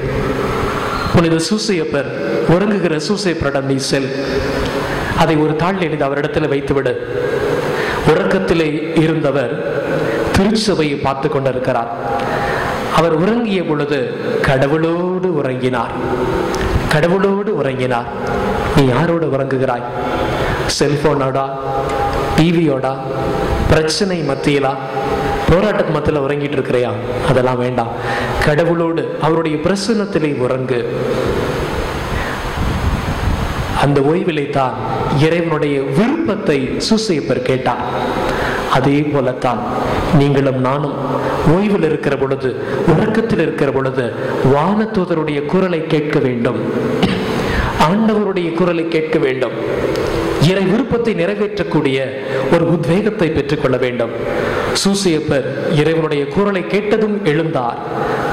புனித சூசையப்பர் உறங்குகிற சூசையப்பரிடம் நீ செல், அதை ஒரு தாள் எழுதி அவரிடத்தில் வைத்துவிடு. உறக்கத்திலே இருந்தவர் திருச்சபையை பார்த்து கொண்டிருக்கிறார். அவர் உறங்கிய பொழுது கடவுளோடு உறங்கினார், கடவுளோடு உறங்கினார். நீ யாரோடு உறங்குகிறாய்? செல்போனோடா, டிவியோடா, பிரச்சனை மத்தியிலா, போராட்டத்து மத்தியில் உறங்கிட்டு இருக்கிறையா? அதெல்லாம் வேண்டாம். கடவுளோடு அவருடைய பிரசன்னத்திலே உறங்கு. அந்த ஓய்விலே தான் இறைவனுடைய விருப்பத்தை சூசையப்பர் கேட்டார். அதே போலத்தான் நீங்களும் நானும் ஓய்வில் இருக்கிற பொழுது, உறக்கத்தில் இருக்கிற பொழுது வானதூதருடைய குரலை கேட்க வேண்டும், ஆண்டவருடைய குரலை கேட்க வேண்டும். இறை விருப்பத்தை நிறைவேற்றக்கூடிய ஒரு உத்வேகத்தை பெற்றுக்கொள்ள வேண்டும். சூசையப்பர் இறைவனுடைய குரலை கேட்டதும் எழுந்தார்,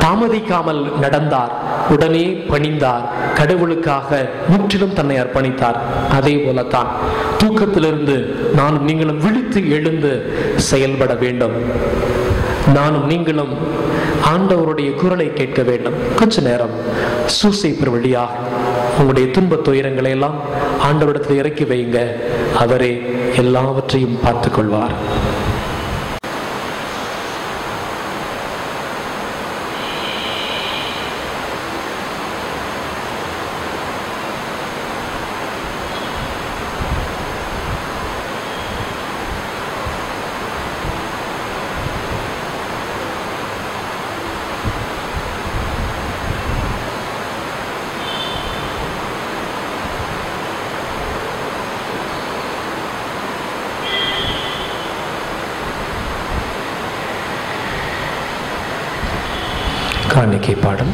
தாமதிக்காமல் நடந்தார், உடனே பணிந்தார், கடவுளுக்காக முற்றிலும் தன்னை அர்ப்பணித்தார். அதே போலத்தான் தூக்கத்திலிருந்து நானும் நீங்களும் விழித்து எழுந்து செயல்பட வேண்டும். நானும் நீங்களும் ஆண்டவருடைய குரலை கேட்க வேண்டும். கொஞ்ச நேரம் சூசைப்பர் வழியாக உங்களுடைய துன்ப துயரங்களை எல்லாம் ஆண்டவரிடத்தில் இறக்கி வையுங்க. அவரே எல்லாவற்றையும் பார்த்துக் கொள்வார். காணிக்கை பாடம்.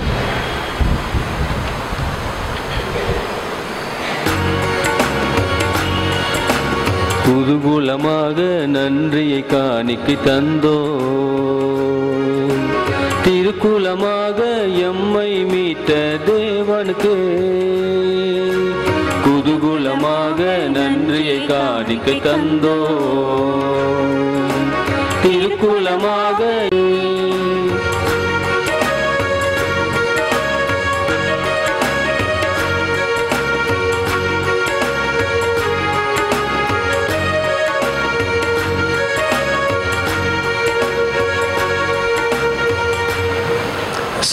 குதூகூலமாக நன்றியை காணிக்கை தந்தோ, திருக்குலமாக எம்மை மீட்ட தேவனுக்கு குதூகூலமாக நன்றியை காணிக்கை தந்தோ, திருக்குலமாக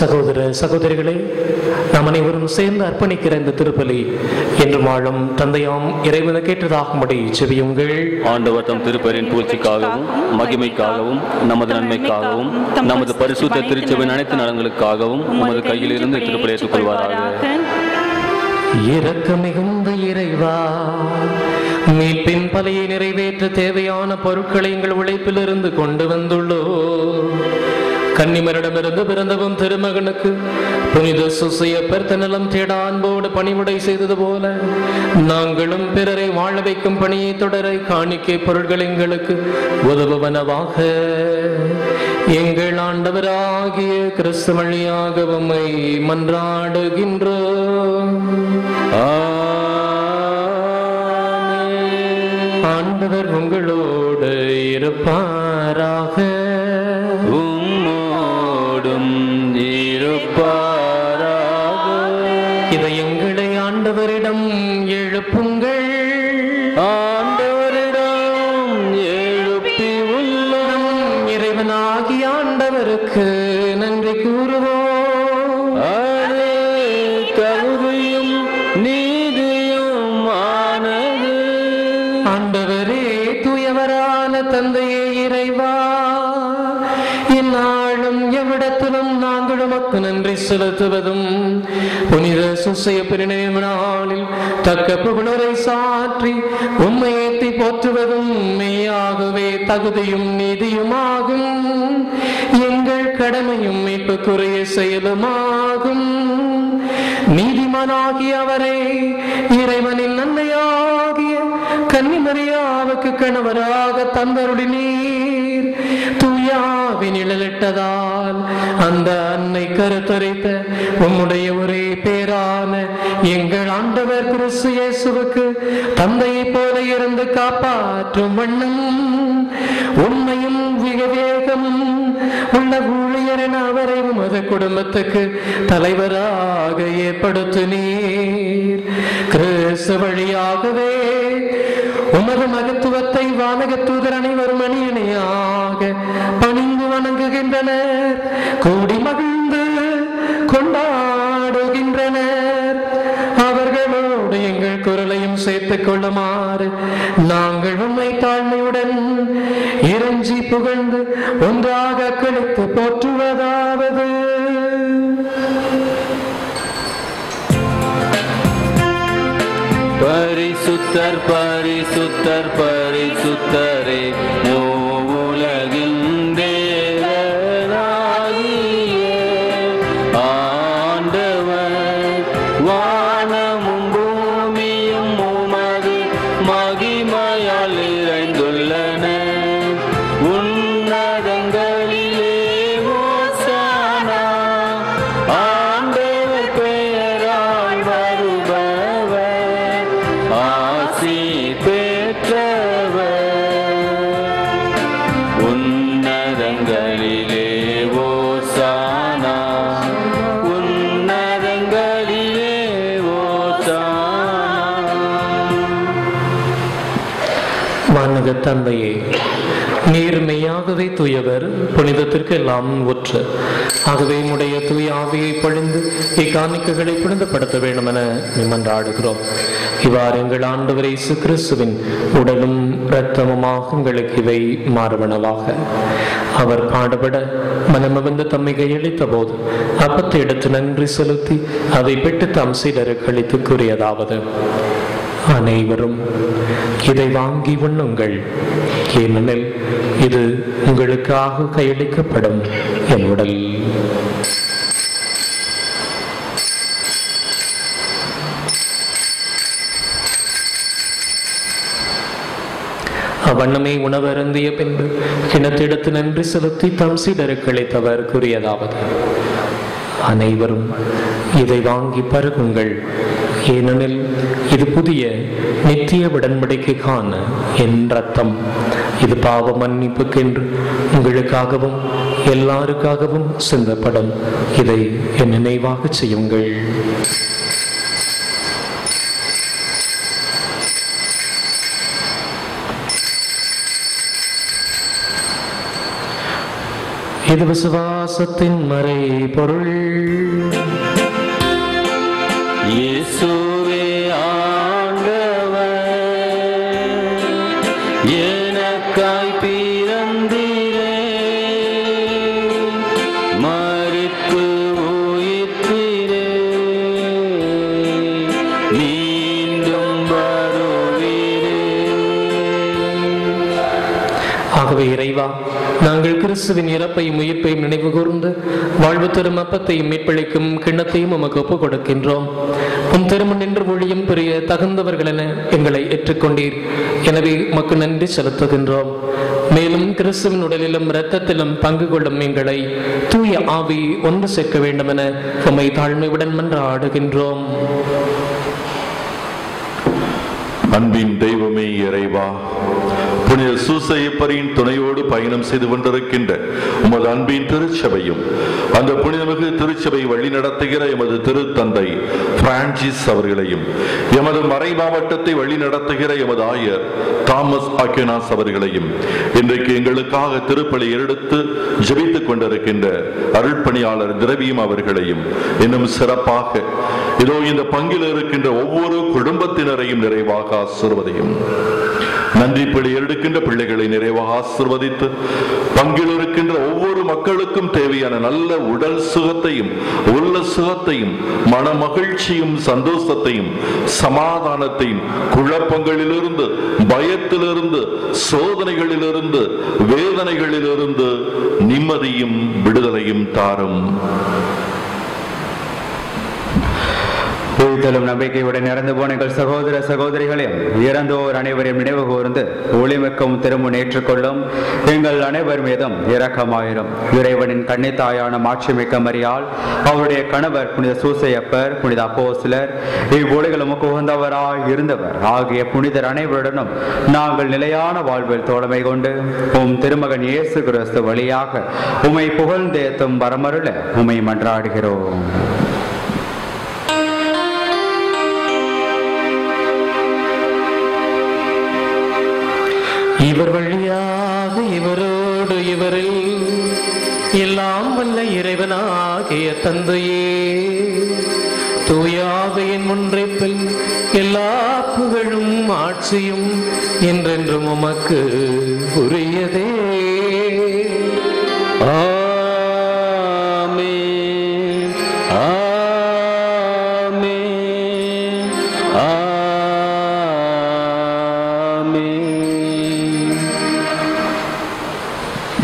சகோதர சகோதரிகளே, நாம் அனைவரும் சேர்ந்து அர்ப்பணிக்கிற இந்த திருப்பலி என்று வாழும் தந்தையாம் இறைவனை கேட்டதாகும்படி செவியுங்கள். ஆண்டவர் தம் திருப்பலின் பூர்த்திக்காகவும் மகிமைக்காகவும் நமது நன்மைக்காகவும் நமது பரிசுத்த திருச்சபையின் அனைத்து நலன்களுக்காகவும் நமது கையில் இருந்து திருப்பலி ஏற்றுக்கொள்வாராக. இரக்க மிகுந்த இறைவா, மீட்பின் பலியை நிறைவேற்ற தேவையான பொருட்களை எங்கள் உழைப்பிலிருந்து கொண்டு வந்துள்ளோ. கன்னிமரிடமிருந்து பிறந்தவும் திருமகனுக்கு புனித சூசையப்பர் தன்னலம் தேட அன்போடு பணிவுடை செய்தது போல நாங்களும் பிறரை வாழ வைக்கும் பணியை தொடர காணிக்கை பொருட்கள் எங்களுக்கு உதவுவனவாக. எங்கள் ஆண்டவராகிய கிறிஸ்து வழியாக உம்மை மன்றாடுகின்றோம். ஆண்டவர் உங்களோடு இருப்பாராக. இதை எங்களை ஆண்டவரிடம் எழுப்புங்கள். ஆண்டவரிடம் எழுப்பி உள்ளோம். இறைவனாகிய ஆண்டவருக்கு நன்றி கூறுவோம். அது தகுதியும் நீதியும் ஆனது. ஆண்டவரே, தூயவரான தந்தையே இறைவா, இந்நாளும் எவ்விடத்திலும் நாங்கள் உமக்கு நன்றி செலுத்துவதும் புனித சூசையப்பர் நினைவு நாளில் தக்க புகழுரை சாற்றி உம்மை ஏத்தி போற்றுவதும் மெய்யாகவே தகுதியும் நீதியுமாகும். எங்கள் கடமையும் மீட்புக்குரிய செயலுமாகும். நீதிமானாகிய அவரை இறைவனின் நன்மையாகிய கன்னிமரியாவுக்கு கணவராக தந்தருளினீர். தூயாவின் நிழலிட்டதால் அந்த அன்னை கருத்தரித்த உம்முடைய ஒரே பேரான எங்கள் ஆண்டவர் கிறிஸ்து இயேசுவுக்கு தந்தையை போல இருந்து காப்பாற்றும் வண்ணம் உண்மையும் விவேகமும் உள்ள ஊழியரின் அவரை உமது குடும்பத்துக்கு தலைவராக ஏற்படுத்தினீர். கிறிஸ்து வழியாகவே உமது மகத்துவத்தை வானக தூதர் அனைவரும் அணியணியாக பணிந்து வணங்குகின்றனர், கூடி மகிழ்ந்து கொண்டாடுகின்றனர். அவர்களோடு எங்கள் குரலையும் சேர்த்துக் கொள்ளுமாறு நாங்கள் உம்மை தாழ்மையுடன் இறைஞ்சி புகழ்ந்து ஒன்றாக கழித்து போற்றுவதாவது. பரிசுத்தர் பரிசுத்தர் பரிசுத்தரே, உலகின் தேவனாகிய ஆண்டவர், வானமும் பூமியும் உமது மகிமையால் நிறைந்துள்ளன. உன்னதங்களிலே ஓசானா, ஆண்டவர் பெயரால் வருபவர் ஆசி பெற்றவர். உன்னதங்களிலே ஓசானா, உன்னதங்களிலே ஓசானா. வானக தந்தையே, நீர்மையாகவே தூயவர், புனிதத்திற்கு எல்லாம் ஒற்று. ஆகவே உடைய தூய ஆவியை பொழிந்து இக்காணிக்கைகளை புனிதப்படுத்த வேண்டும் என மன்றாடுகிறோம். இவ்வாறு எங்கள் ஆண்டவர் இயேசு கிறிஸ்துவின் உடலும் இரத்தமுமாக உங்களுக்கு இவை மாறுவனவாக. அவர் பாடுபட மனமவந்து தம்மை கையளித்த போது அப்பத்தை எடுத்து நன்றி செலுத்தி அதை பெற்று தம் சீடருக்கு அளித்து கூறியதாவது: அனைவரும் இதை வாங்கி உண்ணுங்கள், ஏனெனில் இது உங்களுக்காக கையளிக்கப்படும் என் உடல். அவ்வண்ணமே உணவருந்திய பின்பு கிணத்திடத்து நன்றி செலுத்தி தம் சீடருக்கு அளித்தவர் கூறியதாவது: அனைவரும் இதை வாங்கி பருகுங்கள், ஏனெனில் இது புதிய நித்திய உடன்படிக்கைக்கான என் ரத்தம். இது பாவ மன்னிப்புக்கென்று உங்களுக்காகவும் எல்லாருக்காகவும் சிந்தப்படும். இதை என் நினைவாக செய்யுங்கள். இது விசுவாசத்தின் மறை பொருள். இயேசுவே ஆண்டவர், எனக்காய் பிறந்தீரே, மரித்து உயிர்த்தீரே, மீண்டும் வருவீரே. ஆகவே இறைவா, நாங்கள் கிறிஸ்துவின் இறப்பையும் உயிர்ப்பையும் நினைவு கூர்ந்து வாழ்வு தரும் அப்பத்தையும் மீட்பளிக்கும் கிண்ணத்தையும் உமக்கு ஒப்புக் கொடுக்கின்றோம். உம் திருமண் நின்று ஒழியும் பெரிய தகுந்தவர்கள் என எங்களை ஏற்றுக்கொண்டீர். எனவே உமக்கு நன்றி செலுத்துகின்றோம். மேலும் கிறிஸ்துவின் உடலிலும் இரத்தத்திலும் பங்கு கொள்ளும் எங்களை தூய ஆவி ஒன்று சேர்க்க வேண்டும் என உம்மை தாழ்மையுடன் மன்றாடுகின்றோம். அன்பின் தெய்வமே இறைவா, புனித சூசையப்பரின் துணையோடு பயணம் செய்து கொண்டிருக்கின்ற உமது அன்பின் திருச்சபையும் அந்த புனிதமிகு திருச்சபை வழி நடத்துகிற எமது திருத்தந்தை பிரான்சிஸ் அவர்களையும், எமது மறை மாவட்டத்தை வழி நடத்துகிற எமது ஆயர் தாமஸ் ஆக்கினாஸ் அவர்களையும், இன்றைக்கு எங்களுக்காக திருப்பலி எடுத்து ஜெபித்துக் கொண்டிருக்கின்ற அருள்பணியாளர் திரவியம் அவர்களையும், இன்னும் சிறப்பாக இதோ இந்த பங்கில் இருக்கின்ற ஒவ்வொரு குடும்பத்தினரையும் நிறைவாக ஆசீர்வதியும். நன்றி பலி எடுக்கின்ற பிள்ளைகளை நிறைவாக ஆசீர்வதித்து பங்கில் இருக்கின்ற ஒவ்வொரு மக்களுக்கும் தேவையான நல்ல உடல் சுகத்தையும் உள்ள சுகத்தையும் மன மகிழ்ச்சியும் சந்தோஷத்தையும் சமாதானத்தையும் குழப்பங்களிலிருந்து பயத்திலிருந்து சோதனைகளிலிருந்து வேதனைகளிலிருந்து நிம்மதியும் விடுதலையும் தாரும். உயிர்த்தலும் நம்பிக்கையுடன் இறந்து போன எங்கள் சகோதர சகோதரிகளையும் இறந்தோர் அனைவரையும் நினைவு கூர்ந்து ஒளிமிக்கும் திருமுன் ஏற்றுக்கொள்ளும் எங்கள் அனைவர் மீதும் இரக்கமாயிரும். இறைவனின் கன்னித்தாயான மாட்சிமிக்க மரியாள், அவருடைய கணவர் புனித சூசையப்பர், புனித அப்போஸ்தலர், இவ்வுலகிலும் உகந்தவராய் இருந்தவர் ஆகிய புனிதர் அனைவருடனும் நாங்கள் நிலையான வாழ்வில் தோழமை கொண்டு உம் திருமகன் இயேசு கிறிஸ்து வழியாக உம்மை புகழ்ந்தேத்தும் வரமருள உம்மை மன்றாடுகிறோம். இவர் வழியாக இவரோடு இவரில் எல்லாம் வல்ல இறைவனாகிய தந்தையே, தூயாவின் ஒன்றைப்பில் எல்லா புகழும் ஆட்சியும் என்றென்றும் உமக்கு உரியதே.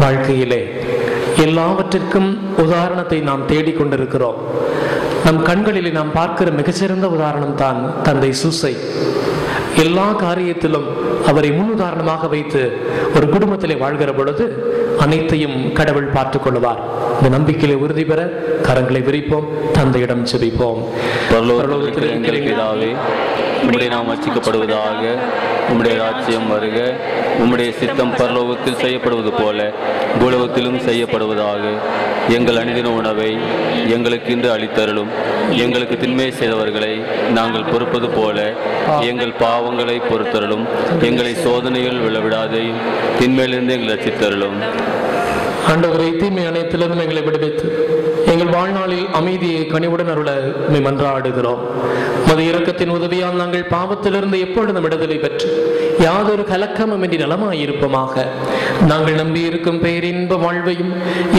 வாழ்க்கையிலே எல்லாவற்றிற்கும் உதாரணத்தை நாம் தேடிக்கொண்டிருக்கிறோம். நம் கண்களிலே நாம் பார்க்கிற மிகச்சிறந்த உதாரணம் தான் தந்தை சூசை. எல்லா காரியத்திலும் அவரை முன் உதாரணமாக வைத்து ஒரு குடும்பத்திலே வாழ்கிற பொழுது அனைத்தையும் கடவுள் பார்த்துக் கொள்வார். இந்த நம்பிக்கையிலே உறுதி பெற கரங்களை விரிப்போம், தந்தையிடம் ஜெபிப்போம். உம்முடைய நாம் அர்ச்சிக்கப்படுவதாக, உம்முடைய ராஜ்யம் வருக, உம்முடைய சித்தம் பரலோகத்தில் செய்யப்படுவது போல பூலோகத்திலும் செய்யப்படுவதாக. எங்கள் அனுதின உணவை எங்களுக்கு இன்று அளித்தருளும். எங்களுக்கு தின்மை செய்தவர்களை நாங்கள் பொறுப்பது போல எங்கள் பாவங்களை பொறுத்தருளும். எங்களை சோதனைகள் விழவிடாதையும் தின்மையிலிருந்து எங்களை ரட்சித்தருளும். ஆண்டவரை தீமை அனைத்திலிருந்து எங்களை விடுவித்து எங்கள் வாழ்நாளில் அமைதியை கனிவுடன் அருள மன்றாடுகிறோம். மது இரக்கத்தின் உதவியால் நாங்கள் பாவத்திலிருந்து எப்பொழுதும் விடுதலை பெற்று யாதொரு கலக்கமின்றி நலமாயிருப்போமாக. நாங்கள் நம்பியிருக்கும் பேரின்ப வாழ்வையும்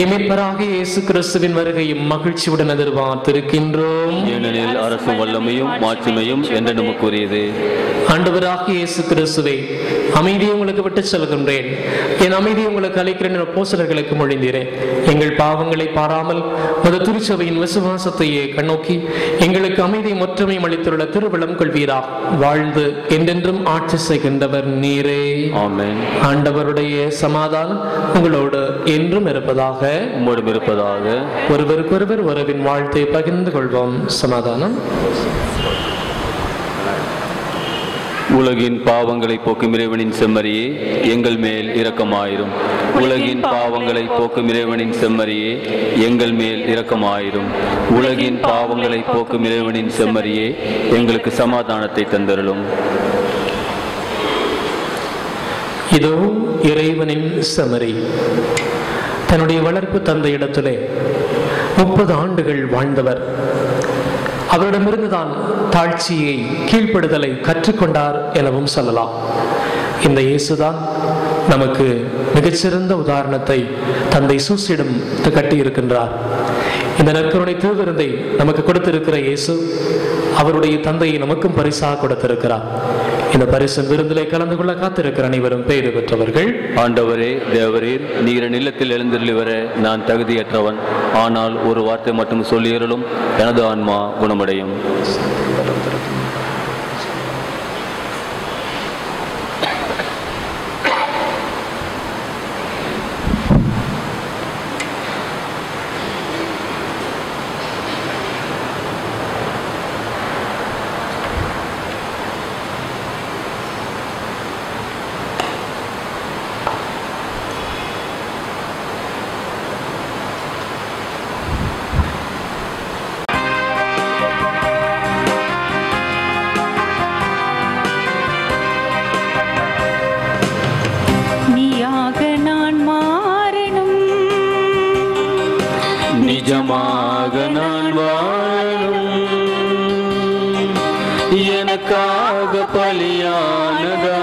எமிப்பராக இயேசு கிறிஸ்துவின் வருகையும் மகிழ்ச்சியுடன் எதிர்பார்த்திருக்கின்றோம். ஏனெனில் அரசும் வல்லமையும் மாட்சிமையும் என்று நமக்குரியது. ஆண்டவராக இயேசு கிறிஸ்துவே, அமைதியை உங்களுக்கு விட்டு செல்கின்றேன், என் அமைதியை உங்களுக்கு அளிக்கிறேன் அப்போஸ்தலர்களுக்கு மொழிந்தீரேன். எங்கள் பாவங்களை பாராமல் மது திருச்சபையின் விசுவாசத்தையே கண்ணோக்கி எங்களுக்கு அமைதியும் ஒற்றுமையும் அளித்துள்ள திருவிழம் கொள்வீரா. வாழ்ந்து என்றென்றும் ஆட்சி செய்கின்றவர் நிறைந்தவர் நீரே. ஆமென். ஆண்டவருடைய சமாதானம் உங்களோடு என்றும் இருப்பதாக. உம்மோடும் இருப்பதாக. ஒருவருக்கொருவர் உறவின் வாழ்த்தை பகிர்ந்து கொள்வோம். சமாதானம். உலகின் பாவங்களை போக்கும் இறைவனின் செம்மறியே, எங்கள் மேல் இரக்கமாயிரும். உலகின் பாவங்களை போக்கும் இறைவனின் செம்மறியே, எங்கள் மேல் இரக்கமாயிரும். உலகின் பாவங்களை போக்கும் இறைவனின் செம்மறியே, எங்களுக்கு சமாதானத்தை தந்தருளும். இதோ இறைவனின் செம்மறி. தன்னுடைய வளர்ப்பு தந்தை இடத்திலே 30 ஆண்டுகள் வாழ்ந்தவர். அவரிடமிருந்து தான் தாழ்ச்சியை, கீழ்ப்படுதலை கற்றுக்கொண்டார் எனவும் சொல்லலாம். இந்த இயேசுதான் நமக்கு மிகச்சிறந்த உதாரணத்தை தந்தை சூசியிடம் கட்டியிருக்கின்றார். இந்த நற்கருணை திருவிருந்தை நமக்கு கொடுத்திருக்கிற இயேசு அவருடைய தந்தையை நமக்கும் பரிசாக கொடுத்திருக்கிறார். இந்த பரிசு விருந்திலே கலந்து கொள்ள காத்திருக்கிற அனைவரும் பேறு பெற்றவர்கள். ஆண்டவரே, தேவரீர், நீர் நிலத்தில் எழுந்தருளி வர நான் தகுதியற்றவன். ஆனால் ஒரு வார்த்தை மட்டும் சொல்லியருளும், எனது ஆன்மா குணமடையும். நிஜமாக நான் வாழும், எனக்காக பலியானதா,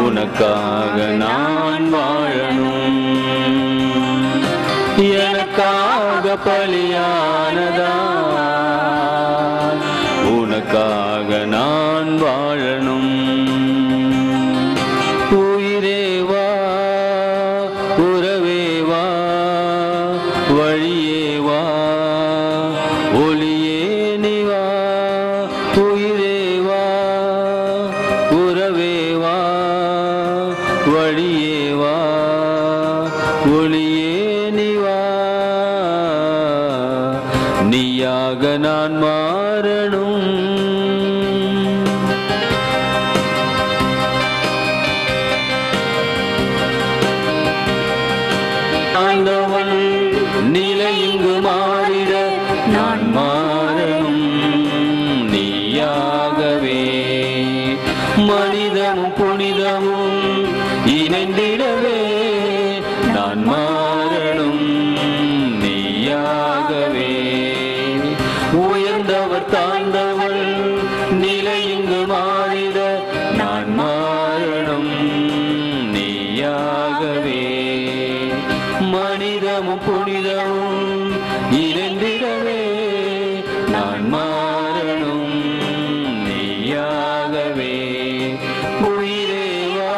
உனக்காக நான் வாழணும். எனக்காக பலியானதா, உனக்காக நான் வாழணும். நீயாக நான் மாறணும். ஆண்டவன் நிலை இங்கு மாறிட நான் மாறணும். நீயாகவே மனிதமும் புனிதமும் இணைந்திடவே நான் மாறணும். நீயாகவே உயர்ந்தவர் தாழ்ந்தவள் நிலை இங்கு மாறிட நான் மாறணும். நீயாகவே மனிதமும் புனிதமும் இணைந்திடவே நான் மாறணும். நீயாகவே உயிரேவா,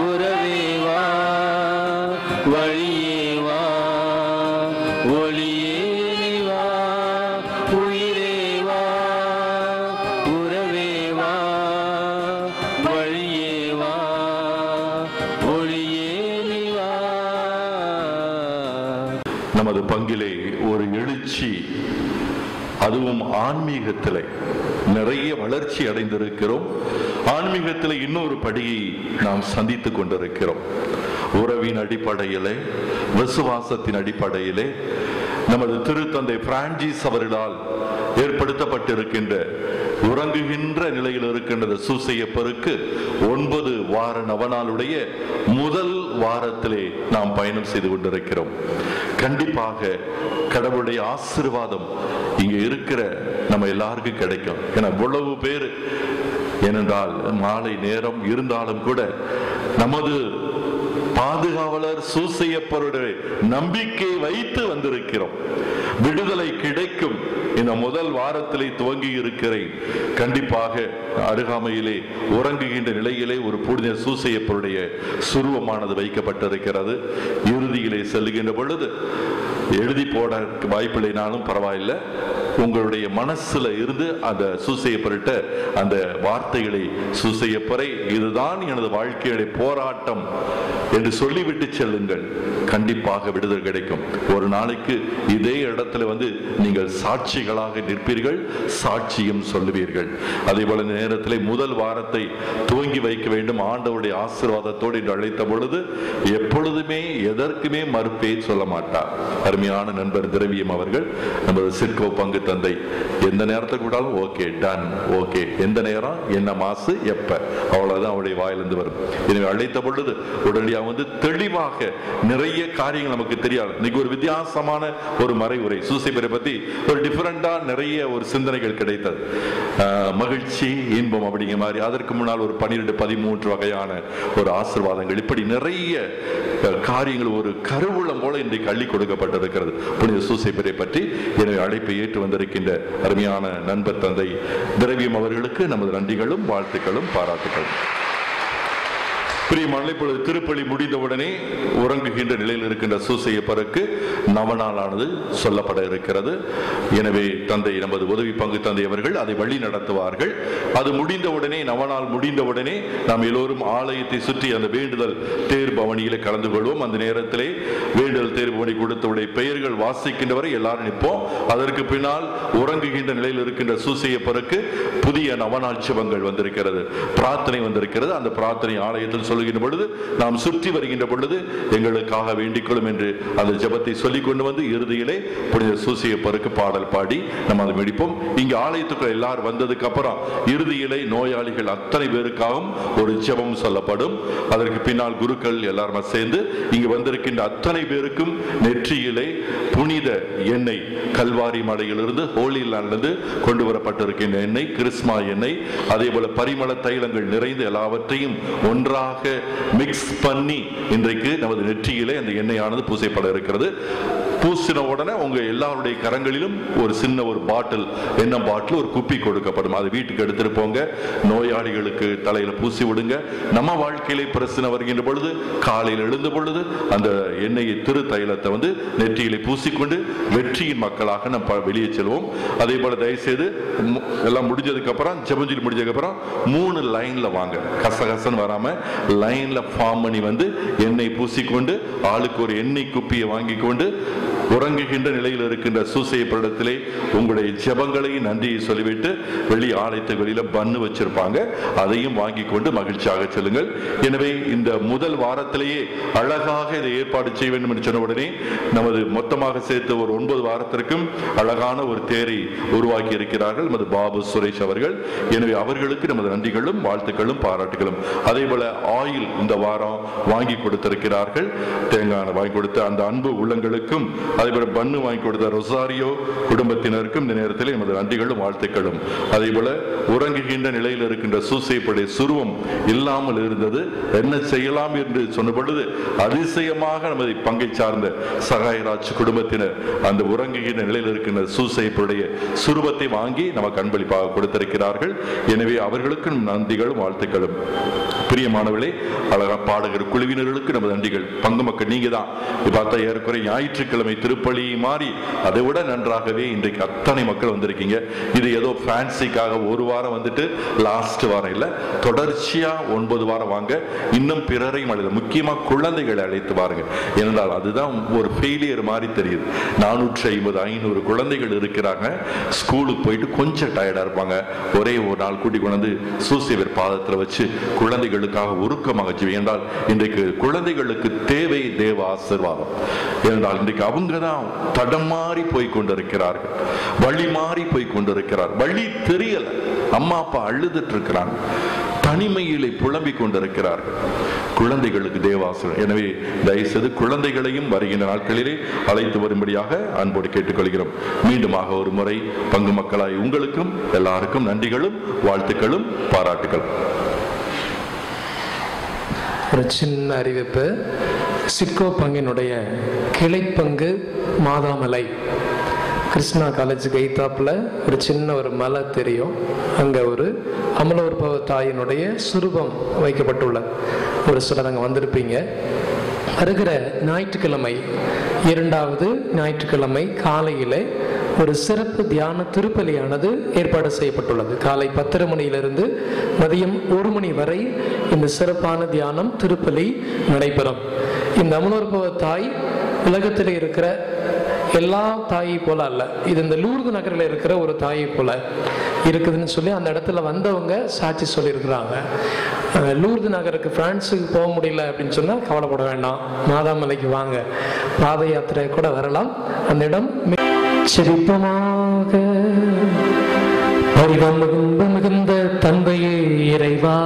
உறவேவா, வழியேவா, ஒளியே நீவா. உயிரேவா, உறவேவா, வழியேவா, ஒளியே நீவா. நமது பங்கிலே ஒரு எழுச்சி, அதுவும் ஆன்மீகத்திலே நிறைய வளர்ச்சி அடைந்திருக்கிறோம். ஆன்மீகத்தில் இன்னொரு படியை நாம் சந்தித்துக் கொண்டிருக்கிறோம். உறவின் அடிப்படையிலே, விசுவாசத்தின் அடிப்படையிலே நமது திருத்தந்தை பிரான்சிஸ் அவர்களால் ஏற்படுத்தப்பட்டிருக்கின்ற உறங்குகின்ற நிலையில் இருக்கின்ற சூசையப்பருக்கு 9 வார நவநாளுடைய முதல் வாரத்திலே நாம் பயணம் செய்து கொண்டிருக்கிறோம். கண்டிப்பாக கடவுளுடைய ஆசீர்வாதம் இங்க இருக்கிற நம்ம எல்லாருக்கும் கிடைக்கும். ஏன்னா இவ்வளவு பேர், ஏனென்றால் மாலை நேரம் இருந்தாலும் கூட நமது பாதுகாவலர் சூசையப்பருடைய நம்பிக்கை வைத்து வந்திருக்கிறோம். விடுதலை கிடைக்கும். இந்த முதல் வாரத்திலே துவங்கி இருக்கிறேன். கண்டிப்பாக அருகாமையிலே உறங்குகின்ற நிலையிலே ஒரு புனித சூசையப்பருடைய சுருவமானது வைக்கப்பட்டிருக்கிறது. இறுதியிலே செல்லுகின்ற பொழுது எழுதி போட வாய்ப்பில்லைனாலும் பரவாயில்லை, உங்களுடைய மனசுல இருந்து அந்த சூசையப்பர்கிட்ட அந்த வார்த்தைகளை, சூசையப்பரை இதுதான் எனது வாழ்க்கையுடைய போராட்டம் என்று சொல்லிவிட்டு செல்லுங்கள். கண்டிப்பாக விடுதலை கிடைக்கும். ஒரு நாளைக்கு இதே இடத்துல வந்து நீங்கள் சாட்சிகளாக நிற்பீர்கள், சாட்சியம் சொல்லுவீர்கள். அதே போல இந்த நேரத்தில் முதல் வாரத்தை துவங்கி வைக்க வேண்டும் ஆண்டவருடைய ஆசீர்வாதத்தோடு என்று அழைத்த பொழுது எப்பொழுதுமே எதற்குமே மறுப்பே சொல்ல மாட்டார். அருமையான நண்பர் திரவியம் அவர்கள், நமது சிற்கோ பங்கு தந்தை, எந்த நேரத்துக்கு கூடாலும் ஓகே டன், ஓகே, எந்த நேரம், என்ன மாசு, எப்ப, அவ்வளவுதான் அவருடைய வாயிலிருந்து வரும். எனவே அழைத்த பொழுது உடனடியாக வந்து தெளிவாக நிறைய காரியங்கள் நமக்கு தெரியாது. இன்னைக்கு ஒரு வித்தியாசமான ஒரு மறைவுரை சூசையப்பரை பத்தி ஒரு டிஃபரெண்டா நிறைய ஒரு சிந்தனைகள் கிடைத்தது. மகிழ்ச்சி, இன்பம் அப்படிங்கிற மாதிரி, அதற்கு முன்னால் ஒரு 12-13 வகையான ஒரு ஆசீர்வாதங்கள், இப்படி நிறைய காரியங்கள் ஒரு கருவூலம் போல இன்றைக்கு அள்ளி கொடுக்கப்பட்டிருக்கிறது புனித சூசையப்பரை பற்றி. எனவே அழைப்பை ஏற்று வந்திருக்கின்ற அருமையான நண்பர் தந்தை திரவியம் அவர்களுக்கு நமது நன்றிகளும் வாழ்த்துக்களும் பாராட்டுகளும். பிரியமான, இப்பொழுது திருப்பலி முடிந்தவுடனே உறங்குகின்ற நிலையில் இருக்கின்ற சூசையப்பருக்கு நவநாளானது சொல்லப்பட இருக்கிறது. எனவே தந்தை, நமது உதவி பங்கு தந்தை அவர்கள் அதை வழி நடத்துவார்கள். அது முடிந்தவுடனே, நவநாள் முடிந்தவுடனே நாம் எல்லோரும் ஆலயத்தை சுற்றி அந்த வேண்டுதல் தேர் பவனியில கலந்து கொள்வோம். அந்த நேரத்திலே வேண்டுதல் தேர் பவனி கொடுத்தவுடைய பெயர்கள் வாசிக்கின்றவரை எல்லாரும் நிற்போம். அதற்கு பின்னால் உறங்குகின்ற நிலையில் இருக்கின்ற சூசையப்பருக்கு புதிய நவநாள் ஜெபங்கள் வந்திருக்கிறது, பிரார்த்தனை வந்திருக்கிறது. அந்த பிரார்த்தனை ஆலயத்தில் சொல்லுகின்ற பொழுது, நாம் சுற்றி வருகின்ற பொழுது எங்களுக்காக வேண்டிக்கொள்ளும் என்று அந்த ஜெபத்தை சொல்லிக் கொண்டு வந்து இறுதியிலே புனித சூசையப்பருக்கு பாடல் பாடி நம்ம அதை முடிப்போம். இங்கு ஆலயத்துக்குள் எல்லாரும் வந்ததுக்கு அப்புறம் இறுதியிலே நோயாளிகள் அத்தனை பேருக்காகவும் ஒரு ஜெபம் சொல்லப்படும். அதற்கு பின்னால் குருக்கள் எல்லாருமே சேர்ந்து இங்கு வந்திருக்கின்ற அத்தனை பேருக்கும் நெற்றியிலே புனித எண்ணெய், கல்வாரி மலையிலிருந்து ஹோலி லேண்டிலிருந்து கொண்டு வரப்பட்டிருக்கின்ற எண்ணெய், கிறிஸ்மா எண்ணெய், அதே போல பரிமள தைலங்கள் நிறைந்து எல்லாவற்றையும் ஒன்றாக மிக்ஸ் பண்ணி இன்றைக்கு நமது நெற்றியிலே அந்த எண்ணெயானது பூசைப்பட இருக்கிறது. பூசின உடனே உங்க எல்லாருடைய கரங்களிலும் ஒரு சின்ன ஒரு பாட்டில், எண்ணெய் பாட்டில், ஒரு குப்பி கொடுக்கப்படும். அதை வீட்டுக்கு எடுத்துட்டு போங்க, நோயாளிகளுக்கு தலையில பூசி விடுங்க. நம்ம வாழ்க்கையிலே பிரச்சனை வருகின்ற பொழுது காலையில் எழுந்த பொழுது அந்த எண்ணெயை, திரு தைலத்தை வந்து நெற்றியிலே பூசிக்கொண்டு வெற்றியின் மக்களாக நம்ம வெளியே செல்வோம். அதே போல தயவுசெய்து எல்லாம் முடிஞ்சதுக்கு அப்புறம், ஜெபஞ்சலி முடிஞ்சதுக்கு அப்புறம் 3 லைன்ல வாங்க, கசகசன்னு வராம லைன்ல ஃபார்ம் பண்ணி வந்து எண்ணெய் பூசிக்கொண்டு ஆளுக்கு ஒரு எண்ணெய் குப்பியை வாங்கி கொண்டு உறங்குகின்ற நிலையில் இருக்கின்ற சூசையப்பரிடத்திலே உங்களுடைய ஜெபங்களை, நன்றியை சொல்லிவிட்டு வெளி ஆலயத்துக்கு வெளியில பன்னு வச்சிருப்பாங்க, அதையும் வாங்கி கொண்டு மகிழ்ச்சியாக செல்லுங்கள். எனவே இந்த முதல் வாரத்திலேயே அழகாக இதை ஏற்பாடு செய்ய வேண்டும் என்று சொன்ன உடனே நமது மொத்தமாக சேர்த்து ஒரு 9 வாரத்திற்கும் அழகான ஒரு தேரை உருவாக்கி இருக்கிறார்கள் நமது பாபு சுரேஷ் அவர்கள். எனவே அவர்களுக்கு நமது நன்றிகளும் வாழ்த்துக்களும் பாராட்டுகளும். அதே போல ஆயில் இந்த வாரம் வாங்கி கொடுத்திருக்கிறார்கள், தேங்காய் வாங்கி கொடுத்த அந்த அன்பு உள்ளங்களுக்கும், அதே போல பன்னு வாங்கி கொடுத்த ரொசாரியோ குடும்பத்தினருக்கும் இந்த நேரத்தில் எமது நன்றிகளும் வாழ்த்துக்களும். அதே போல உறங்குகின்ற நிலையில் இருக்கின்ற சூசையப்பருடைய சுருவம் இல்லாமல் இருந்தது, என்ன செய்யலாம் என்று சொன்ன பொழுது அதிசயமாக நமது பங்கை சார்ந்த சகாயராஜ் குடும்பத்தினர் அந்த உறங்குகின்ற நிலையில் இருக்கின்ற சூசையப்பருடைய சுருவத்தை வாங்கி நமக்கு அன்பளிப்பாக கொடுத்திருக்கிறார்கள். எனவே அவர்களுக்கும் நன்றிகளும் வாழ்த்துக்களும். பிரியமானவர்களே, அழகா பாடகர் குழுவினர்களுக்கு நமது நன்றிகள். பங்கு மக்கள் நீங்க தான். பார்த்தா ஏற்குறை ஞாயிற்றுக்கிழமை திருப்பலி மாறி அதை விட நன்றாகவே இன்றைக்கு அத்தனை மக்கள் வந்திருக்கீங்க. இது ஏதோ ஃபேன்சிக்காக ஒரு வாரம் வந்துட்டு லாஸ்ட் வாரம் இல்லை, தொடர்ச்சியா 9 வாரம் வாங்க. இன்னும் பிறரையும் அழைத்து, முக்கியமா குழந்தைகளை அழைத்து பாருங்க. ஏனென்றால் அதுதான் ஒரு ஃபெயிலியர் மாதிரி தெரியுது. 450-500 குழந்தைகள் இருக்கிறாங்க. ஸ்கூலுக்கு போயிட்டு கொஞ்சம் டயர்டா இருப்பாங்க. ஒரே ஒரு நாள் கூட்டி கொண்டு சூசையப்பர் பாதத்தில் வச்சு குழந்தைகளுக்காக உருக்கமாக செய்ய. என்றால் இன்றைக்கு குழந்தைகளுக்கு தேவை தேவ ஆசீர்வாதம். என்றால் இன்றைக்கு அவங்க தான் தடமாறி போய் கொண்டிருக்கிறார்கள், வழி மாறி போய் கொண்டிருக்கிறார். வழி தெரியல, அம்மா அப்பா அழுதுட்டு இருக்கிறாங்க, தனிமையிலே புலம்பிக் கொண்டிருக்கிறார்கள். குழந்தைகளுக்கு தேவாசனம். எனவே தயவுசெய்து குழந்தைகளையும் வருகின்ற நாட்களிலே அழைத்து வரும்படியாக அன்போடு கேட்டுக்கொள்கிறோம். மீண்டுமாக ஒரு முறை பங்கு மக்களாய் உங்களுக்கும் எல்லாருக்கும் நன்றிகளும் வாழ்த்துக்களும் பாராட்டுகளும். ஒரு சின்ன அறிவிப்பு. சிட்கோ பங்கினுடைய கிளைப்பங்கு மாதாமலை, கிருஷ்ணா காலேஜுக்கு எய்தாப்புல ஒரு சின்ன ஒரு மலை தெரியும். அங்கே ஒரு அமலோற்பவ தாயினுடைய சுரூபம் வைக்கப்பட்டுள்ளது. ஒரு சிலர் அங்கே வந்திருப்பீங்க. வருகிற ஞாயிற்றுக்கிழமை, 2வது ஞாயிற்றுக்கிழமை காலையில் ஒரு சிறப்பு தியான திருப்பலியானது ஏற்பாடு செய்யப்பட்டுள்ளது. காலை 10:30 மணியிலிருந்து மதியம் 1 மணி வரை இந்த சிறப்பான தியானம் திருப்பலி நடைபெறும். இந்த அமலோற்பவ தாய் உலகத்தில் இருக்கிற எல்லா தாயை போல அல்ல, இது இந்த லூர்து நகரில் இருக்கிற ஒரு தாயை போல இருக்குதுன்னு சொல்லி அந்த இடத்துல வந்தவங்க சாட்சி சொல்லியிருக்கிறாங்க. லூர்து நகருக்கு பிரான்ஸுக்கு போக முடியல அப்படின்னு சொன்னால் கவலைப்பட வேண்டாம், மாதாமலைக்கு வாங்க, பாத யாத்திரை கூட வரலாம். அந்த இடம் செழிப்பமாக. மிகுந்த தந்தையே இறைவா,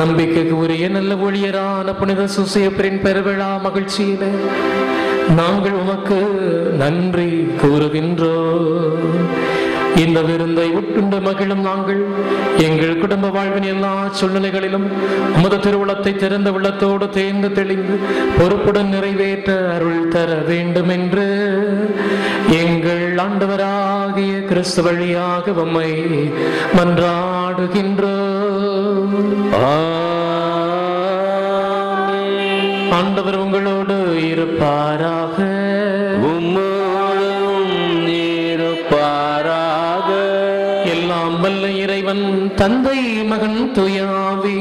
நம்பிக்கைக்கு உரிய நல்ல ஊழியரான புனித சூசையப்பரின் பெருவிழா மகிழ்ச்சியிலே நாங்கள் உமக்கு நன்றி கூறுகின்றோம். இந்த விருந்தை உட்டுண்ட மகிழும் நாங்கள் எங்கள் குடும்ப வாழ்வின் எல்லா சூழ்நிலைகளிலும் உமது திருவுளத்தை திறந்த உள்ளத்தோடு தேர்ந்து தெளிந்து பொறுப்புடன் நிறைவேற்ற அருள் தர வேண்டும் என்று எங்கள் ஆண்டவராகிய கிறிஸ்து வழியாக உம்மை மன்றாடுகின்றோம். ஆண்டவர் உங்களோடு இருப்பாராக. எல்லாம் வல்ல இறைவன் தந்தை மகன் தூய ஆவி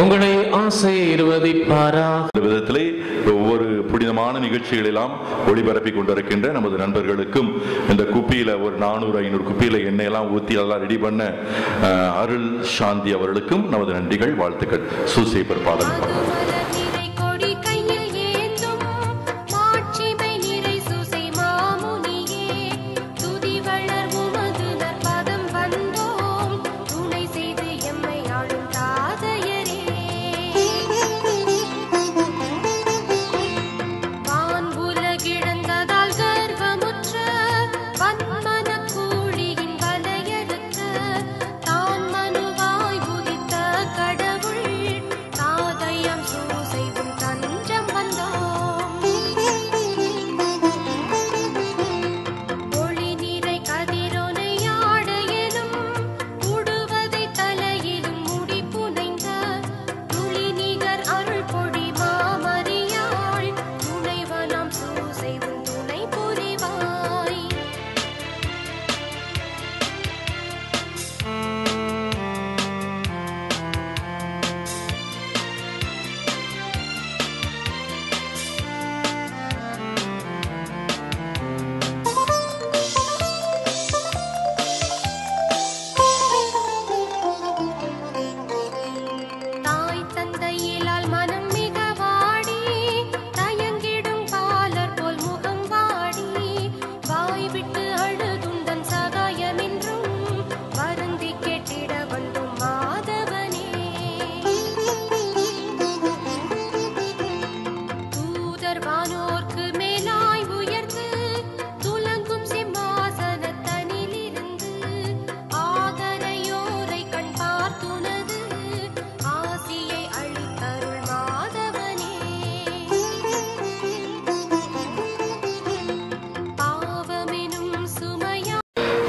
உங்களை ஆசீர்வதிப்பாராக. விதத்திலே ஒவ்வொரு புனிதமான நிகழ்ச்சிகளெல்லாம் ஒளிபரப்பி கொண்டிருக்கின்ற நமது நண்பர்களுக்கும் இந்த குப்பியில ஒரு 400-500 குப்பியில எண்ணெயெல்லாம் ஊற்றி அதெல்லாம் ரெடி பண்ண அருள் சாந்தி அவர்களுக்கும் நமது நன்றிகள், வாழ்த்துக்கள். சூசையப்பர் பாடல்.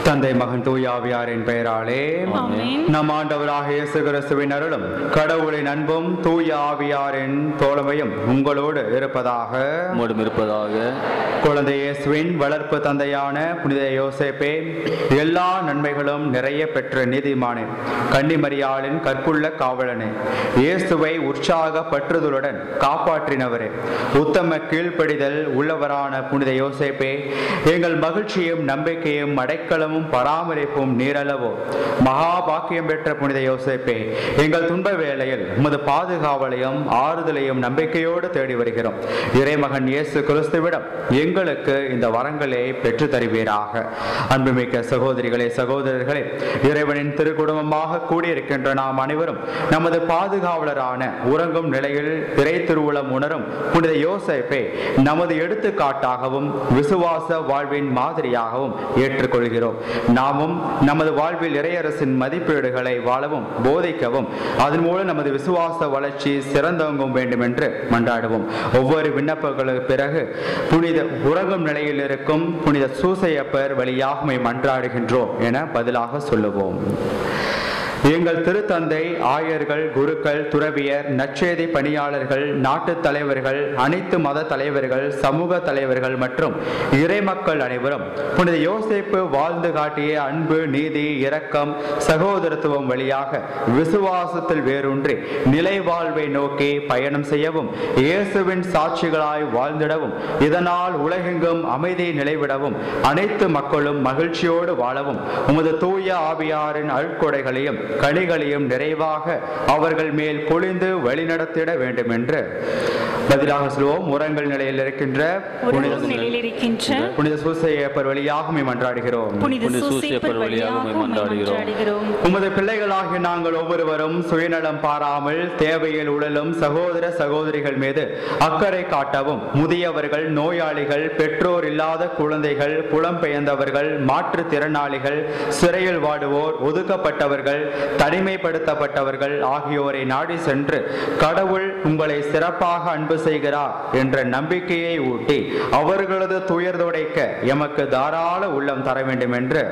தந்தை மகன் தூயாவியாரின் பெயராலே நம் ஆண்டவராக இயேசு கிறிஸ்துவின் அருளும் கடவுளின் அன்பும் தூய ஆவியாரின் தோழமையும் உங்களோடு இருப்பதாக. குழந்தை இயேசுவின் வளர்ப்பு தந்தையான புனித யோசேப்பே, எல்லா நன்மைகளும் நிறைய பெற்ற நீதிமானே, கன்னிமரியாளின் கற்புள்ள காவலனே, இயேசுவை உற்சாக பற்றுதலுடன் காப்பாற்றினவரே, உத்தம கீழ்ப்படிதல் உள்ளவரான புனித யோசேப்பே, எங்கள் மகிழ்ச்சியும் நம்பிக்கையும் அடைக்கலமும் பராமரிப்பும் நீரளவோ. மகா பாக்கியம் பெற்ற புனித யோசேப்பே, எங்கள் துன்ப வேளையில் உமது பாதுகாவலையும் ஆறுதலையும் நம்பிக்கையோடு தேடி வருகிறோம். இறைமகன் இயேசு கிறிஸ்துவிடம் எங்களுக்கு இந்த வரங்களை பெற்று தருவீராக. அன்புமிக்க சகோதரிகளே, சகோதரர்களே, இறைவனின் திருக்குடும்பமாக கூடியிருக்கின்ற நாம் அனைவரும் நமது பாதுகாவலரான உறங்கும் நிலையில் திரை திருவுளம் உணரும் புனித யோசேப்பை நமது எடுத்துக்காட்டாகவும் விசுவாச வாழ்வின் மாதிரியாகவும் ஏற்றுக்கொள்கிறோம். நாமும் நமது வாழ்வில் இறையரசின் மதிப்பீடுகளை வாழவும் போதிக்கவும் அதன் மூலம் நமது விசுவாச வளர்ச்சி சிறந்தோங்கும் வேண்டும் என்று மன்றாடுவோம். ஒவ்வொரு விண்ணப்பங்களுக்கு பிறகு புனித உறங்கும் நிலையில் இருக்கும் புனித சூசையப்பர் வழியாக மன்றாடுகின்றோம் என பதிலாக சொல்லுவோம். எங்கள் திருத்தந்தை, ஆயர்கள், குருக்கள், துறவியர், நற்செய்தி பணியாளர்கள், நாட்டு தலைவர்கள், அனைத்து மத தலைவர்கள், சமூக தலைவர்கள் மற்றும் இறைமக்கள் அனைவரும் புனித யோசேப்பு வாழ்ந்து காட்டிய அன்பு, நீதி, இரக்கம், சகோதரத்துவம் வழியாக விசுவாசத்தில் வேரூன்றி நிலை வாழ்வை நோக்கி பயணம் செய்யவும், இயேசுவின் சாட்சிகளாய் வாழ்ந்திடவும், இதனால் உலகெங்கும் அமைதி நிலைவிடவும், அனைத்து மக்களும் மகிழ்ச்சியோடு வாழவும் உமது தூய ஆவியாரின் அருட்கொடைகளையும் கனிகளையும் நிறைவாக அவர்கள் மேல் பொழிந்து வழிநடத்திட வேண்டும் என்று பதிலாக சொல்வோம். உரங்கள் நிலையில் இருக்கின்ற புனித சூசையப்பர் வழியாக மன்றாடுகிறோம். உமது பிள்ளைகளாகிய நாங்கள் ஒவ்வொருவரும் சுயநலம் பாராமல் தேவையில் உடலும் சகோதர சகோதரிகள் மீது அக்கறை காட்டவும், முதியவர்கள், நோயாளிகள், பெற்றோர் இல்லாத குழந்தைகள், புலம்பெயர்ந்தவர்கள், மாற்றுத்திறனாளிகள், சிறையில் வாடுவோர், ஒதுக்கப்பட்டவர்கள், தனிமைப்படுத்தப்பட்டவர்கள் ஆகியோரை நாடி சென்று கடவுள் உங்களை சிறப்பாக அன்பு செய்கிறார் என்ற நம்பிக்கையை ஊட்டி அவர்களது துயர் துடைக்க எமக்கு தாராள உள்ளம் தர வேண்டும் என்று